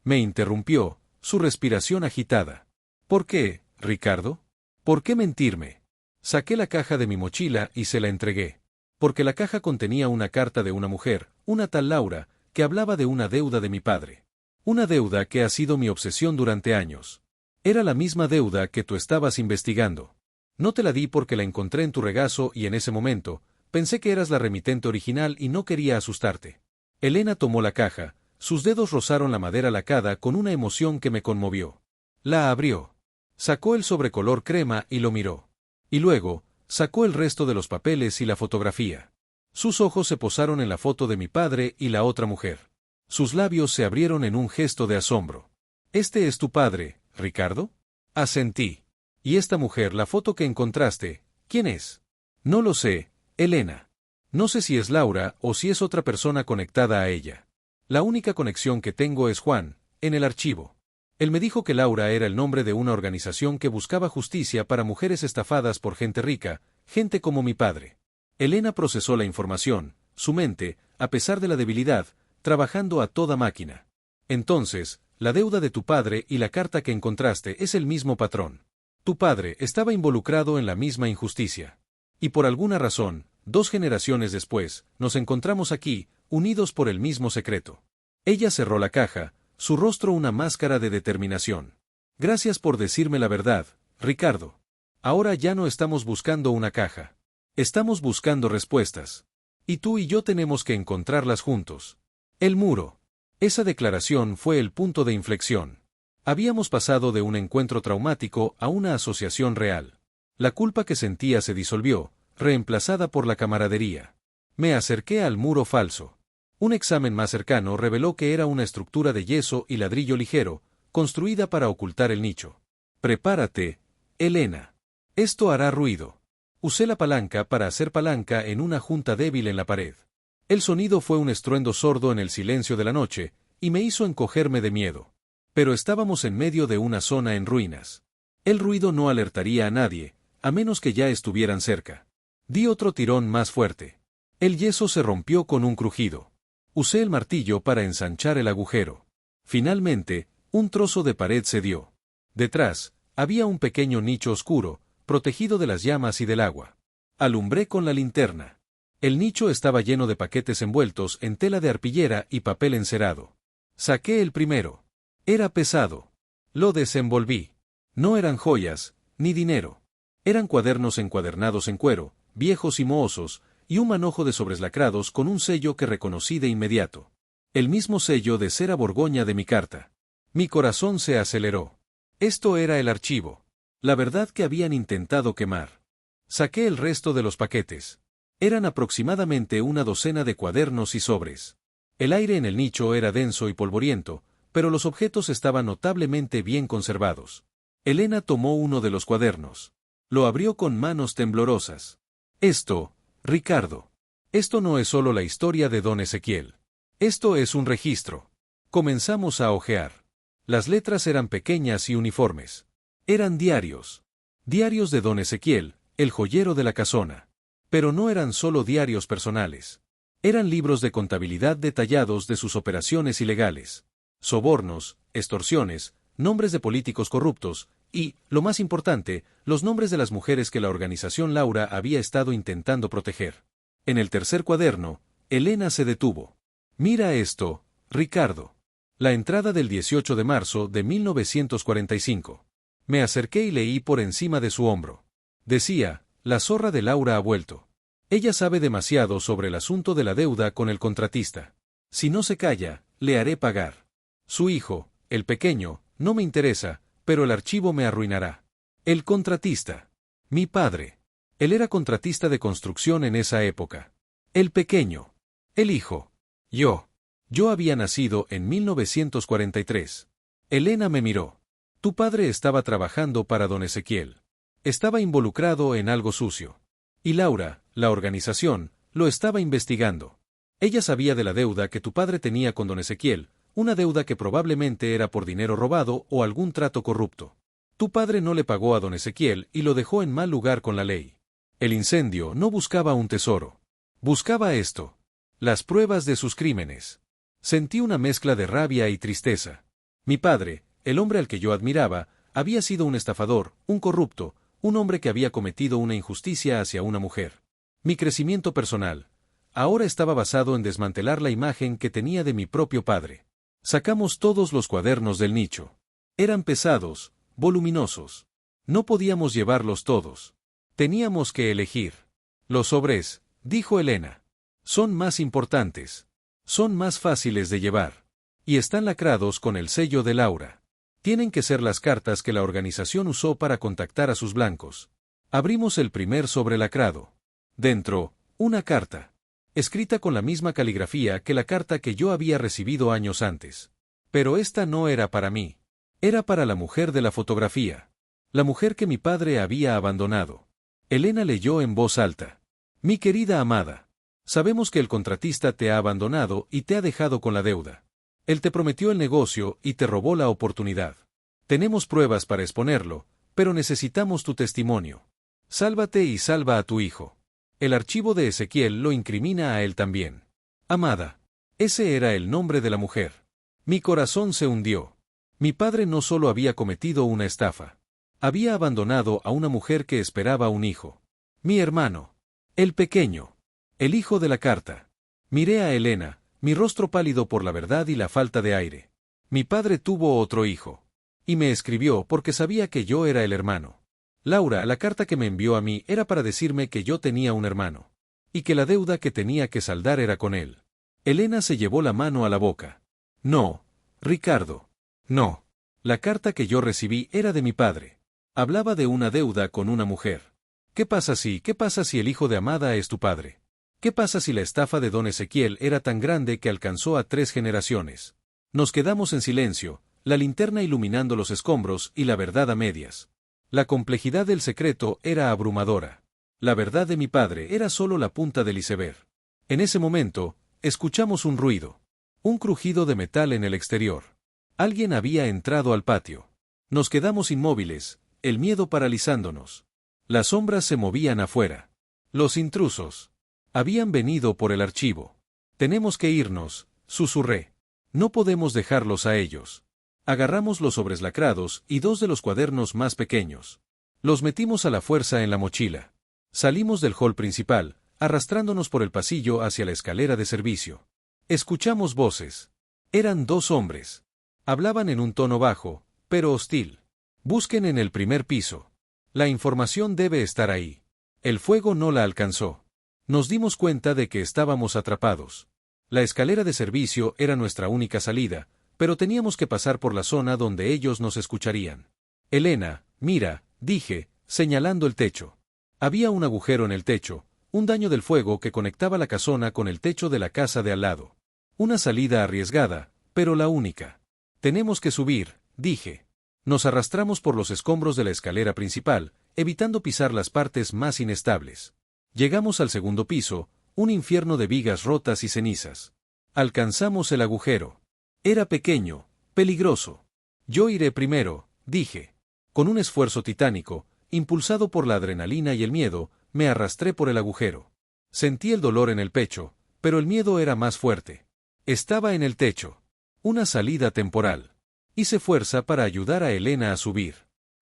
Me interrumpió, su respiración agitada. ¿Por qué, Ricardo? ¿Por qué mentirme? Saqué la caja de mi mochila y se la entregué. Porque la caja contenía una carta de una mujer, una tal Laura, que hablaba de una deuda de mi padre. Una deuda que ha sido mi obsesión durante años. Era la misma deuda que tú estabas investigando. No te la di porque la encontré en tu regazo y en ese momento, pensé que eras la remitente original y no quería asustarte. Elena tomó la caja, sus dedos rozaron la madera lacada con una emoción que me conmovió. La abrió. Sacó el sobre color crema y lo miró. Y luego, sacó el resto de los papeles y la fotografía. Sus ojos se posaron en la foto de mi padre y la otra mujer. Sus labios se abrieron en un gesto de asombro. ¿Este es tu padre, Ricardo? Asentí. ¿Y esta mujer, la foto que encontraste, quién es? No lo sé, Elena. No sé si es Laura o si es otra persona conectada a ella. La única conexión que tengo es Juan, en el archivo. Él me dijo que Laura era el nombre de una organización que buscaba justicia para mujeres estafadas por gente rica, gente como mi padre. Elena procesó la información, su mente, a pesar de la debilidad, trabajando a toda máquina. Entonces, la deuda de tu padre y la carta que encontraste es el mismo patrón. Tu padre estaba involucrado en la misma injusticia. Y por alguna razón, 2 generaciones después, nos encontramos aquí, unidos por el mismo secreto. Ella cerró la caja, su rostro una máscara de determinación. Gracias por decirme la verdad, Ricardo. Ahora ya no estamos buscando una caja. Estamos buscando respuestas. Y tú y yo tenemos que encontrarlas juntos. El muro. Esa declaración fue el punto de inflexión. Habíamos pasado de un encuentro traumático a una asociación real. La culpa que sentía se disolvió, reemplazada por la camaradería. Me acerqué al muro falso. Un examen más cercano reveló que era una estructura de yeso y ladrillo ligero, construida para ocultar el nicho. Prepárate, Elena. Esto hará ruido. Usé la palanca para hacer palanca en una junta débil en la pared. El sonido fue un estruendo sordo en el silencio de la noche, y me hizo encogerme de miedo. Pero estábamos en medio de una zona en ruinas. El ruido no alertaría a nadie, a menos que ya estuvieran cerca. Di otro tirón más fuerte. El yeso se rompió con un crujido. Usé el martillo para ensanchar el agujero. Finalmente, un trozo de pared cedió. Detrás, había un pequeño nicho oscuro, protegido de las llamas y del agua. Alumbré con la linterna. El nicho estaba lleno de paquetes envueltos en tela de arpillera y papel encerado. Saqué el primero. Era pesado. Lo desenvolví. No eran joyas, ni dinero. Eran cuadernos encuadernados en cuero, viejos y mohosos, y un manojo de sobres lacrados con un sello que reconocí de inmediato. El mismo sello de cera borgoña de mi carta. Mi corazón se aceleró. Esto era el archivo. La verdad que habían intentado quemar. Saqué el resto de los paquetes. Eran aproximadamente una docena de cuadernos y sobres. El aire en el nicho era denso y polvoriento, pero los objetos estaban notablemente bien conservados. Elena tomó uno de los cuadernos. Lo abrió con manos temblorosas. Esto, Ricardo. Esto no es solo la historia de don Ezequiel. Esto es un registro. Comenzamos a hojear. Las letras eran pequeñas y uniformes. Eran diarios. Diarios de don Ezequiel, el joyero de la casona. Pero no eran solo diarios personales. Eran libros de contabilidad detallados de sus operaciones ilegales. Sobornos, extorsiones, nombres de políticos corruptos, y, lo más importante, los nombres de las mujeres que la organización Laura había estado intentando proteger. En el tercer cuaderno, Elena se detuvo. Mira esto, Ricardo. La entrada del 18 de marzo de 1945. Me acerqué y leí por encima de su hombro. Decía, la zorra de Laura ha vuelto. Ella sabe demasiado sobre el asunto de la deuda con el contratista. Si no se calla, le haré pagar. Su hijo, el pequeño, no me interesa, pero el archivo me arruinará. El contratista. Mi padre. Él era contratista de construcción en esa época. El pequeño. El hijo. Yo. Yo había nacido en 1943. Elena me miró. Tu padre estaba trabajando para don Ezequiel. Estaba involucrado en algo sucio. Y Laura, la organización, lo estaba investigando. Ella sabía de la deuda que tu padre tenía con don Ezequiel, una deuda que probablemente era por dinero robado o algún trato corrupto. Tu padre no le pagó a don Ezequiel y lo dejó en mal lugar con la ley. El incendio no buscaba un tesoro. Buscaba esto. Las pruebas de sus crímenes. Sentí una mezcla de rabia y tristeza. Mi padre, el hombre al que yo admiraba, había sido un estafador, un corrupto, un hombre que había cometido una injusticia hacia una mujer. Mi crecimiento personal, ahora estaba basado en desmantelar la imagen que tenía de mi propio padre. Sacamos todos los cuadernos del nicho. Eran pesados, voluminosos. No podíamos llevarlos todos. Teníamos que elegir. Los sobres, dijo Elena. Son más importantes. Son más fáciles de llevar. Y están lacrados con el sello de Laura. Tienen que ser las cartas que la organización usó para contactar a sus blancos. Abrimos el primer sobre lacrado. Dentro, una carta. Escrita con la misma caligrafía que la carta que yo había recibido años antes. Pero esta no era para mí. Era para la mujer de la fotografía. La mujer que mi padre había abandonado. Elena leyó en voz alta. Mi querida amada. Sabemos que el contratista te ha abandonado y te ha dejado con la deuda. Él te prometió el negocio y te robó la oportunidad. Tenemos pruebas para exponerlo, pero necesitamos tu testimonio. Sálvate y salva a tu hijo. El archivo de Ezequiel lo incrimina a él también. Amada. Ese era el nombre de la mujer. Mi corazón se hundió. Mi padre no solo había cometido una estafa. Había abandonado a una mujer que esperaba un hijo. Mi hermano. El pequeño. El hijo de la carta. Miré a Elena, mi rostro pálido por la verdad y la falta de aire. Mi padre tuvo otro hijo. Y me escribió porque sabía que yo era el hermano. Laura, la carta que me envió a mí era para decirme que yo tenía un hermano. Y que la deuda que tenía que saldar era con él. Elena se llevó la mano a la boca. No, Ricardo. No. La carta que yo recibí era de mi padre. Hablaba de una deuda con una mujer. ¿Qué pasa si el hijo de Amada es tu padre? ¿Qué pasa si la estafa de don Ezequiel era tan grande que alcanzó a 3 generaciones? Nos quedamos en silencio, la linterna iluminando los escombros y la verdad a medias. La complejidad del secreto era abrumadora. La verdad de mi padre era solo la punta del iceberg. En ese momento, escuchamos un ruido. Un crujido de metal en el exterior. Alguien había entrado al patio. Nos quedamos inmóviles, el miedo paralizándonos. Las sombras se movían afuera. Los intrusos. Habían venido por el archivo. Tenemos que irnos, susurré. No podemos dejarlos a ellos. Agarramos los sobres lacrados y 2 de los cuadernos más pequeños. Los metimos a la fuerza en la mochila. Salimos del hall principal, arrastrándonos por el pasillo hacia la escalera de servicio. Escuchamos voces. Eran 2 hombres. Hablaban en un tono bajo, pero hostil. Busquen en el primer piso. La información debe estar ahí. El fuego no la alcanzó. Nos dimos cuenta de que estábamos atrapados. La escalera de servicio era nuestra única salida, pero teníamos que pasar por la zona donde ellos nos escucharían. Elena, mira, dije, señalando el techo. Había un agujero en el techo, un daño del fuego que conectaba la casona con el techo de la casa de al lado. Una salida arriesgada, pero la única. Tenemos que subir, dije. Nos arrastramos por los escombros de la escalera principal, evitando pisar las partes más inestables. Llegamos al segundo piso, un infierno de vigas rotas y cenizas. Alcanzamos el agujero. Era pequeño, peligroso. Yo iré primero, dije. Con un esfuerzo titánico, impulsado por la adrenalina y el miedo, me arrastré por el agujero. Sentí el dolor en el pecho, pero el miedo era más fuerte. Estaba en el techo. Una salida temporal. Hice fuerza para ayudar a Elena a subir.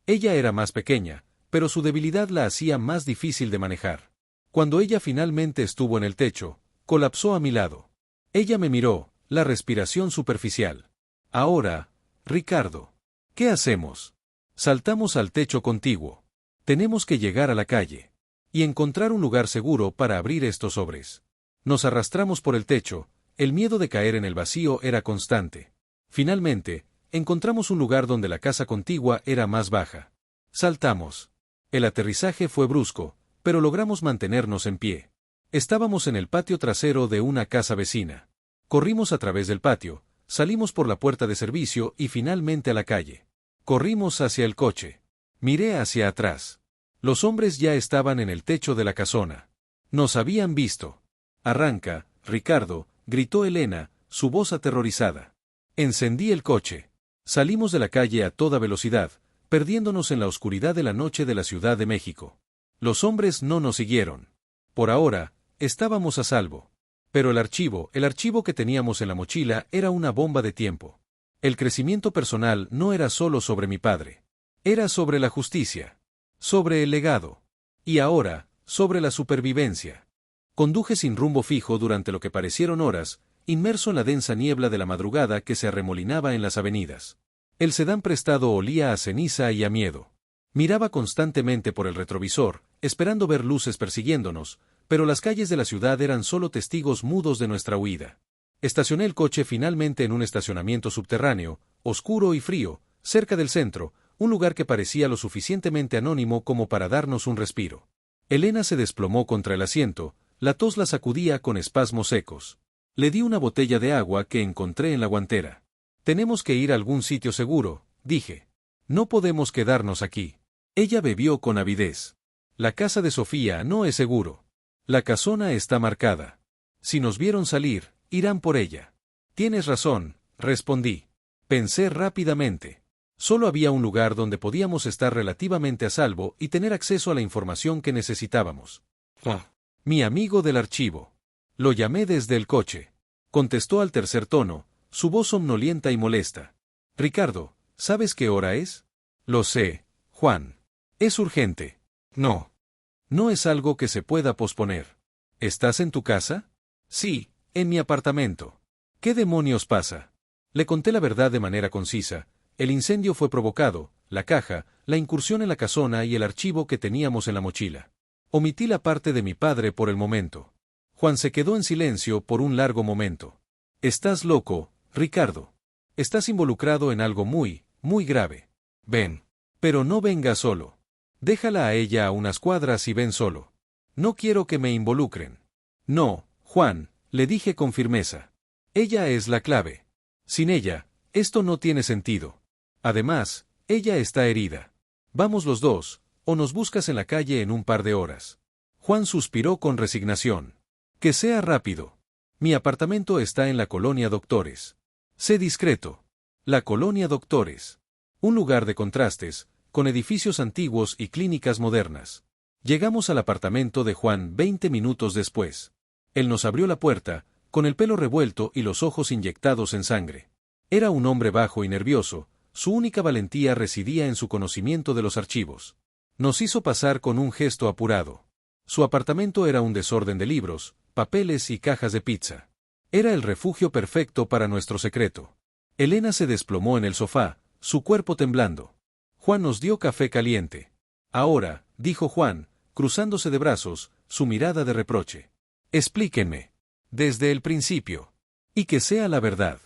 Ella era más pequeña, pero su debilidad la hacía más difícil de manejar. Cuando ella finalmente estuvo en el techo, colapsó a mi lado. Ella me miró, la respiración superficial. Ahora, Ricardo. ¿Qué hacemos? Saltamos al techo contiguo. Tenemos que llegar a la calle. Y encontrar un lugar seguro para abrir estos sobres. Nos arrastramos por el techo, el miedo de caer en el vacío era constante. Finalmente, encontramos un lugar donde la casa contigua era más baja. Saltamos. El aterrizaje fue brusco, pero logramos mantenernos en pie. Estábamos en el patio trasero de una casa vecina. Corrimos a través del patio, salimos por la puerta de servicio y finalmente a la calle. Corrimos hacia el coche. Miré hacia atrás. Los hombres ya estaban en el techo de la casona. Nos habían visto. Arranca, Ricardo, gritó Elena, su voz aterrorizada. Encendí el coche. Salimos de la calle a toda velocidad, perdiéndonos en la oscuridad de la noche de la Ciudad de México. Los hombres no nos siguieron. Por ahora, estábamos a salvo. Pero el archivo que teníamos en la mochila era una bomba de tiempo. El crecimiento personal no era solo sobre mi padre. Era sobre la justicia. Sobre el legado. Y ahora, sobre la supervivencia. Conduje sin rumbo fijo durante lo que parecieron horas, inmerso en la densa niebla de la madrugada que se arremolinaba en las avenidas. El sedán prestado olía a ceniza y a miedo. Miraba constantemente por el retrovisor, esperando ver luces persiguiéndonos, pero las calles de la ciudad eran solo testigos mudos de nuestra huida. Estacioné el coche finalmente en un estacionamiento subterráneo, oscuro y frío, cerca del centro, un lugar que parecía lo suficientemente anónimo como para darnos un respiro. Elena se desplomó contra el asiento, la tos la sacudía con espasmos secos. Le di una botella de agua que encontré en la guantera. Tenemos que ir a algún sitio seguro, dije. No podemos quedarnos aquí. Ella bebió con avidez. La casa de Sofía no es seguro. La casona está marcada. Si nos vieron salir, irán por ella. Tienes razón, respondí. Pensé rápidamente. Solo había un lugar donde podíamos estar relativamente a salvo y tener acceso a la información que necesitábamos. Mi amigo del archivo. Lo llamé desde el coche. Contestó al tercer tono, su voz somnolienta y molesta. Ricardo, ¿sabes qué hora es? Lo sé, Juan. Es urgente. No. No es algo que se pueda posponer. ¿Estás en tu casa? Sí, en mi apartamento. ¿Qué demonios pasa? Le conté la verdad de manera concisa. El incendio fue provocado, la caja, la incursión en la casona y el archivo que teníamos en la mochila. Omití la parte de mi padre por el momento. Juan se quedó en silencio por un largo momento. Estás loco, Ricardo. Estás involucrado en algo muy, muy grave. Ven. Pero no venga solo. Déjala a ella a unas cuadras y ven solo. No quiero que me involucren. No, Juan, le dije con firmeza. Ella es la clave. Sin ella, esto no tiene sentido. Además, ella está herida. Vamos los dos, o nos buscas en la calle en un par de horas. Juan suspiró con resignación. Que sea rápido. Mi apartamento está en la colonia Doctores. Sé discreto. La colonia Doctores. Un lugar de contrastes, con edificios antiguos y clínicas modernas. Llegamos al apartamento de Juan 20 minutos después. Él nos abrió la puerta, con el pelo revuelto y los ojos inyectados en sangre. Era un hombre bajo y nervioso, su única valentía residía en su conocimiento de los archivos. Nos hizo pasar con un gesto apurado. Su apartamento era un desorden de libros, papeles y cajas de pizza. Era el refugio perfecto para nuestro secreto. Elena se desplomó en el sofá, su cuerpo temblando. Juan nos dio café caliente. Ahora, dijo Juan, cruzándose de brazos, su mirada de reproche. Explíquenme. Desde el principio. Y que sea la verdad.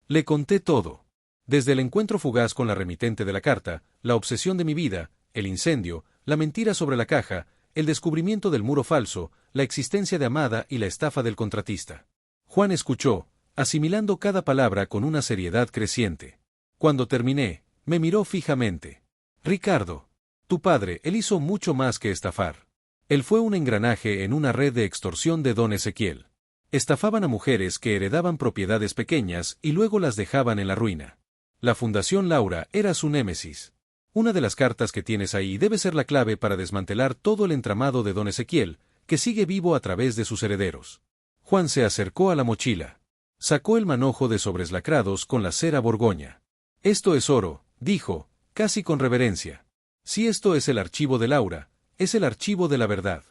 Le conté todo. Desde el encuentro fugaz con la remitente de la carta, la obsesión de mi vida, el incendio, la mentira sobre la caja, el descubrimiento del muro falso, la existencia de Amada y la estafa del contratista. Juan escuchó, asimilando cada palabra con una seriedad creciente. Cuando terminé, me miró fijamente. Ricardo, tu padre, él hizo mucho más que estafar. Él fue un engranaje en una red de extorsión de don Ezequiel. Estafaban a mujeres que heredaban propiedades pequeñas y luego las dejaban en la ruina. La Fundación Laura era su némesis. Una de las cartas que tienes ahí debe ser la clave para desmantelar todo el entramado de don Ezequiel, que sigue vivo a través de sus herederos. Juan se acercó a la mochila. Sacó el manojo de sobres lacrados con la cera Borgoña. Esto es oro, dijo, casi con reverencia. Si esto es el archivo de Laura, es el archivo de la verdad.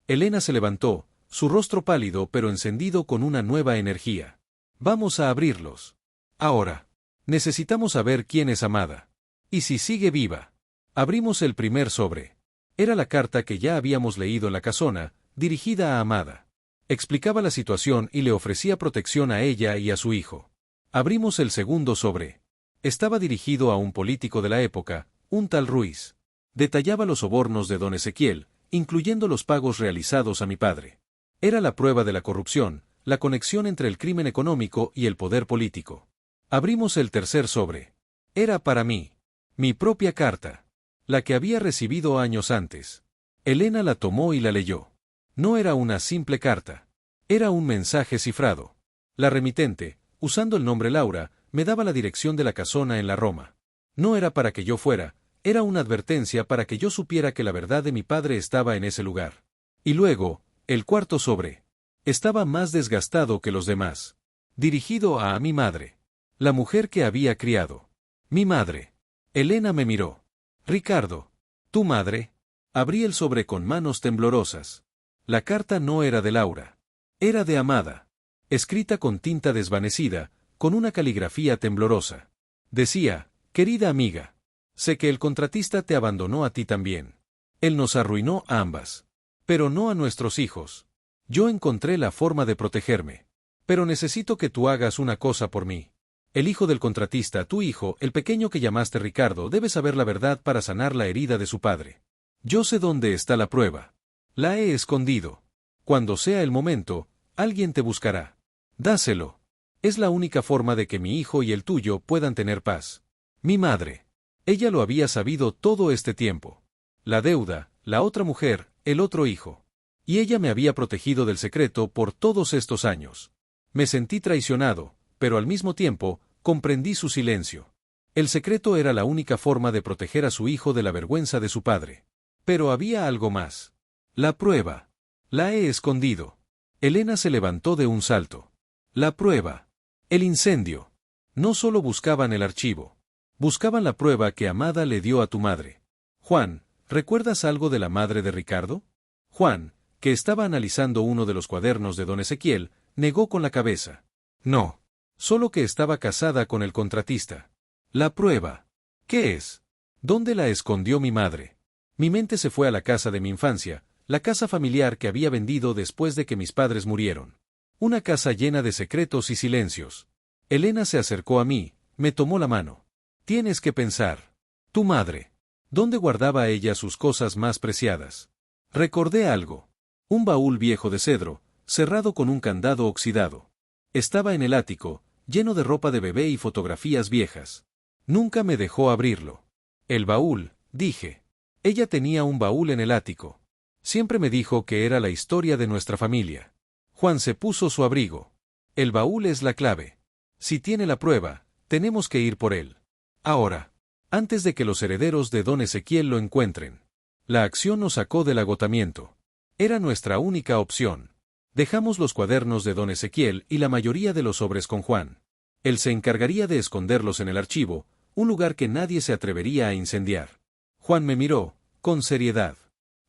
Elena se levantó, su rostro pálido pero encendido con una nueva energía. Vamos a abrirlos. Ahora. Necesitamos saber quién es Amada. Y si sigue viva. Abrimos el primer sobre. Era la carta que ya habíamos leído en la casona, dirigida a Amada. Explicaba la situación y le ofrecía protección a ella y a su hijo. Abrimos el segundo sobre. Estaba dirigido a un político de la época, un tal Ruiz. Detallaba los sobornos de don Ezequiel, incluyendo los pagos realizados a mi padre. Era la prueba de la corrupción, la conexión entre el crimen económico y el poder político. Abrimos el tercer sobre. Era para mí. Mi propia carta. La que había recibido años antes. Elena la tomó y la leyó. No era una simple carta. Era un mensaje cifrado. La remitente, usando el nombre Laura, me daba la dirección de la casona en la Roma. No era para que yo fuera, era una advertencia para que yo supiera que la verdad de mi padre estaba en ese lugar. Y luego, el cuarto sobre. Estaba más desgastado que los demás. Dirigido a mi madre. La mujer que había criado. Mi madre. Elena me miró. Ricardo. ¿Tu madre? Abrí el sobre con manos temblorosas. La carta no era de Laura. Era de Amada. Escrita con tinta desvanecida, con una caligrafía temblorosa. Decía, querida amiga. Sé que el contratista te abandonó a ti también. Él nos arruinó a ambas. Pero no a nuestros hijos. Yo encontré la forma de protegerme. Pero necesito que tú hagas una cosa por mí. El hijo del contratista, tu hijo, el pequeño que llamaste Ricardo, debe saber la verdad para sanar la herida de su padre. Yo sé dónde está la prueba. La he escondido. Cuando sea el momento, alguien te buscará. Dáselo. Es la única forma de que mi hijo y el tuyo puedan tener paz. Mi madre. Ella lo había sabido todo este tiempo. La deuda, la otra mujer, el otro hijo. Y ella me había protegido del secreto por todos estos años. Me sentí traicionado, pero al mismo tiempo, comprendí su silencio. El secreto era la única forma de proteger a su hijo de la vergüenza de su padre. Pero había algo más. La prueba. La he escondido. Elena se levantó de un salto. La prueba. El incendio. No solo buscaban el archivo. Buscaban la prueba que Amada le dio a tu madre. Juan, ¿recuerdas algo de la madre de Ricardo? Juan, que estaba analizando uno de los cuadernos de don Ezequiel, negó con la cabeza. No. Solo que estaba casada con el contratista. La prueba. ¿Qué es? ¿Dónde la escondió mi madre? Mi mente se fue a la casa de mi infancia, la casa familiar que había vendido después de que mis padres murieron. Una casa llena de secretos y silencios. Elena se acercó a mí, me tomó la mano. Tienes que pensar. Tu madre. ¿Dónde guardaba ella sus cosas más preciadas? Recordé algo. Un baúl viejo de cedro, cerrado con un candado oxidado. Estaba en el ático, lleno de ropa de bebé y fotografías viejas. Nunca me dejó abrirlo. El baúl, dije. Ella tenía un baúl en el ático. Siempre me dijo que era la historia de nuestra familia. Juan se puso su abrigo. El baúl es la clave. Si tiene la prueba, tenemos que ir por él. Ahora. Antes de que los herederos de don Ezequiel lo encuentren. La acción nos sacó del agotamiento. Era nuestra única opción. Dejamos los cuadernos de don Ezequiel y la mayoría de los sobres con Juan. Él se encargaría de esconderlos en el archivo, un lugar que nadie se atrevería a incendiar. Juan me miró, con seriedad.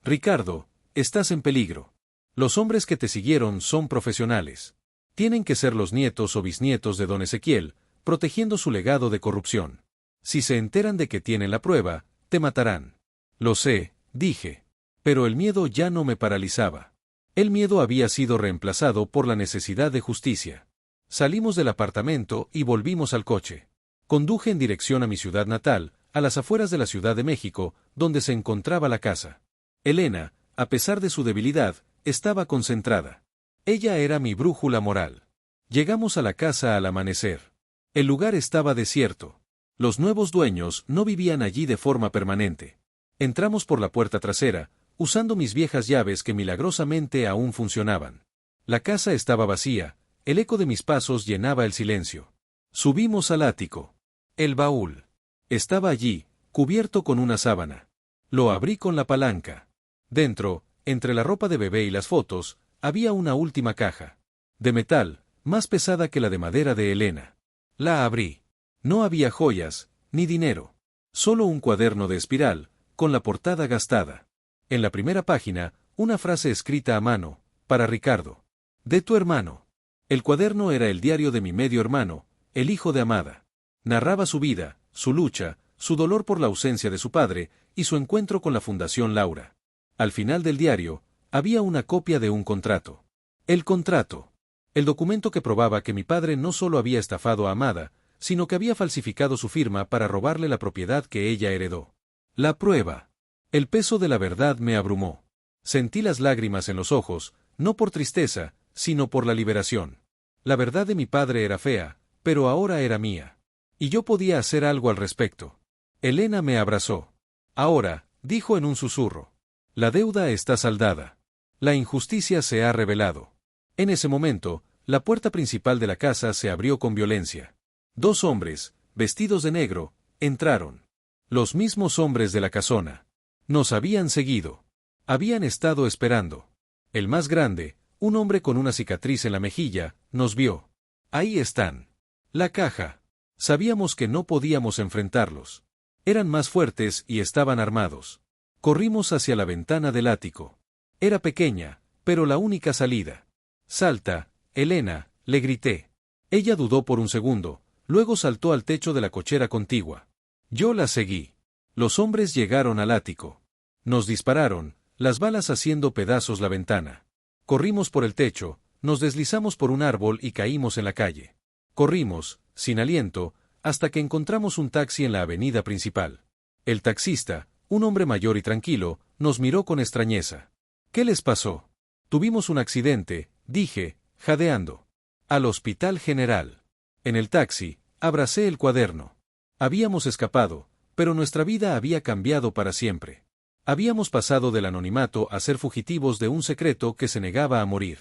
Ricardo, estás en peligro. Los hombres que te siguieron son profesionales. Tienen que ser los nietos o bisnietos de don Ezequiel, protegiendo su legado de corrupción. Si se enteran de que tienen la prueba, te matarán. Lo sé, dije. Pero el miedo ya no me paralizaba. El miedo había sido reemplazado por la necesidad de justicia. Salimos del apartamento y volvimos al coche. Conduje en dirección a mi ciudad natal, a las afueras de la Ciudad de México, donde se encontraba la casa. Elena, a pesar de su debilidad, estaba concentrada. Ella era mi brújula moral. Llegamos a la casa al amanecer. El lugar estaba desierto. Los nuevos dueños no vivían allí de forma permanente. Entramos por la puerta trasera, usando mis viejas llaves que milagrosamente aún funcionaban. La casa estaba vacía, el eco de mis pasos llenaba el silencio. Subimos al ático. El baúl. Estaba allí, cubierto con una sábana. Lo abrí con la palanca. Dentro, entre la ropa de bebé y las fotos, había una última caja. De metal, más pesada que la de madera de Elena. La abrí. No había joyas, ni dinero. Solo un cuaderno de espiral, con la portada gastada. En la primera página, una frase escrita a mano, para Ricardo. De tu hermano. El cuaderno era el diario de mi medio hermano, el hijo de Amada. Narraba su vida, su lucha, su dolor por la ausencia de su padre, y su encuentro con la Fundación Laura. Al final del diario, había una copia de un contrato. El contrato. El documento que probaba que mi padre no solo había estafado a Amada, sino que había falsificado su firma para robarle la propiedad que ella heredó. La prueba. El peso de la verdad me abrumó. Sentí las lágrimas en los ojos, no por tristeza, sino por la liberación. La verdad de mi padre era fea, pero ahora era mía. Y yo podía hacer algo al respecto. Elena me abrazó. Ahora, dijo en un susurro. La deuda está saldada. La injusticia se ha revelado. En ese momento, la puerta principal de la casa se abrió con violencia. 2 hombres, vestidos de negro, entraron. Los mismos hombres de la casona. Nos habían seguido. Habían estado esperando. El más grande, un hombre con una cicatriz en la mejilla, nos vio. Ahí están. La caja. Sabíamos que no podíamos enfrentarlos. Eran más fuertes y estaban armados. Corrimos hacia la ventana del ático. Era pequeña, pero la única salida. Salta, Elena, le grité. Ella dudó por un segundo, luego saltó al techo de la cochera contigua. Yo la seguí. Los hombres llegaron al ático. Nos dispararon, las balas haciendo pedazos la ventana. Corrimos por el techo, nos deslizamos por un árbol y caímos en la calle. Corrimos, sin aliento, hasta que encontramos un taxi en la avenida principal. El taxista, un hombre mayor y tranquilo, nos miró con extrañeza. ¿Qué les pasó? Tuvimos un accidente, dije, jadeando. Al Hospital General. En el taxi, abracé el cuaderno. Habíamos escapado, pero nuestra vida había cambiado para siempre. Habíamos pasado del anonimato a ser fugitivos de un secreto que se negaba a morir.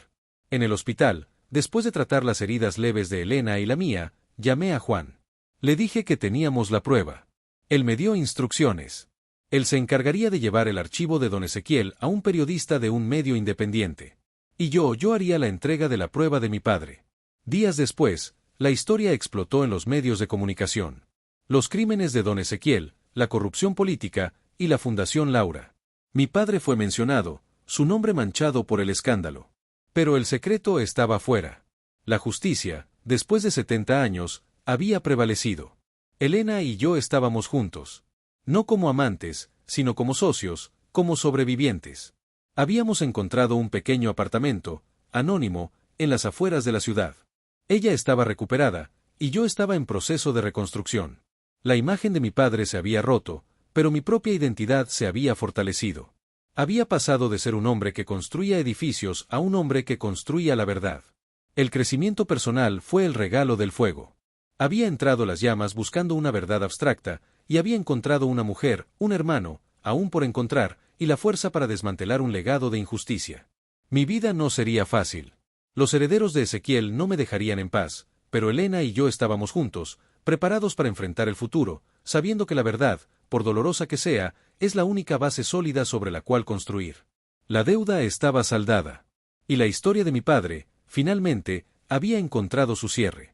En el hospital, después de tratar las heridas leves de Elena y la mía, llamé a Juan. Le dije que teníamos la prueba. Él me dio instrucciones. Él se encargaría de llevar el archivo de don Ezequiel a un periodista de un medio independiente. Y yo haría la entrega de la prueba de mi padre. Días después, la historia explotó en los medios de comunicación. Los crímenes de don Ezequiel, la corrupción política y la Fundación Laura. Mi padre fue mencionado, su nombre manchado por el escándalo. Pero el secreto estaba fuera. La justicia, después de 70 años, había prevalecido. Elena y yo estábamos juntos. No como amantes, sino como socios, como sobrevivientes. Habíamos encontrado un pequeño apartamento, anónimo, en las afueras de la ciudad. Ella estaba recuperada, y yo estaba en proceso de reconstrucción. La imagen de mi padre se había roto, pero mi propia identidad se había fortalecido. Había pasado de ser un hombre que construía edificios a un hombre que construía la verdad. El crecimiento personal fue el regalo del fuego. Había entrado las llamas buscando una verdad abstracta, y había encontrado una mujer, un hermano, aún por encontrar, y la fuerza para desmantelar un legado de injusticia. Mi vida no sería fácil. Los herederos de Ezequiel no me dejarían en paz, pero Elena y yo estábamos juntos, preparados para enfrentar el futuro, sabiendo que la verdad, por dolorosa que sea, es la única base sólida sobre la cual construir. La deuda estaba saldada. Y la historia de mi padre, finalmente, había encontrado su cierre.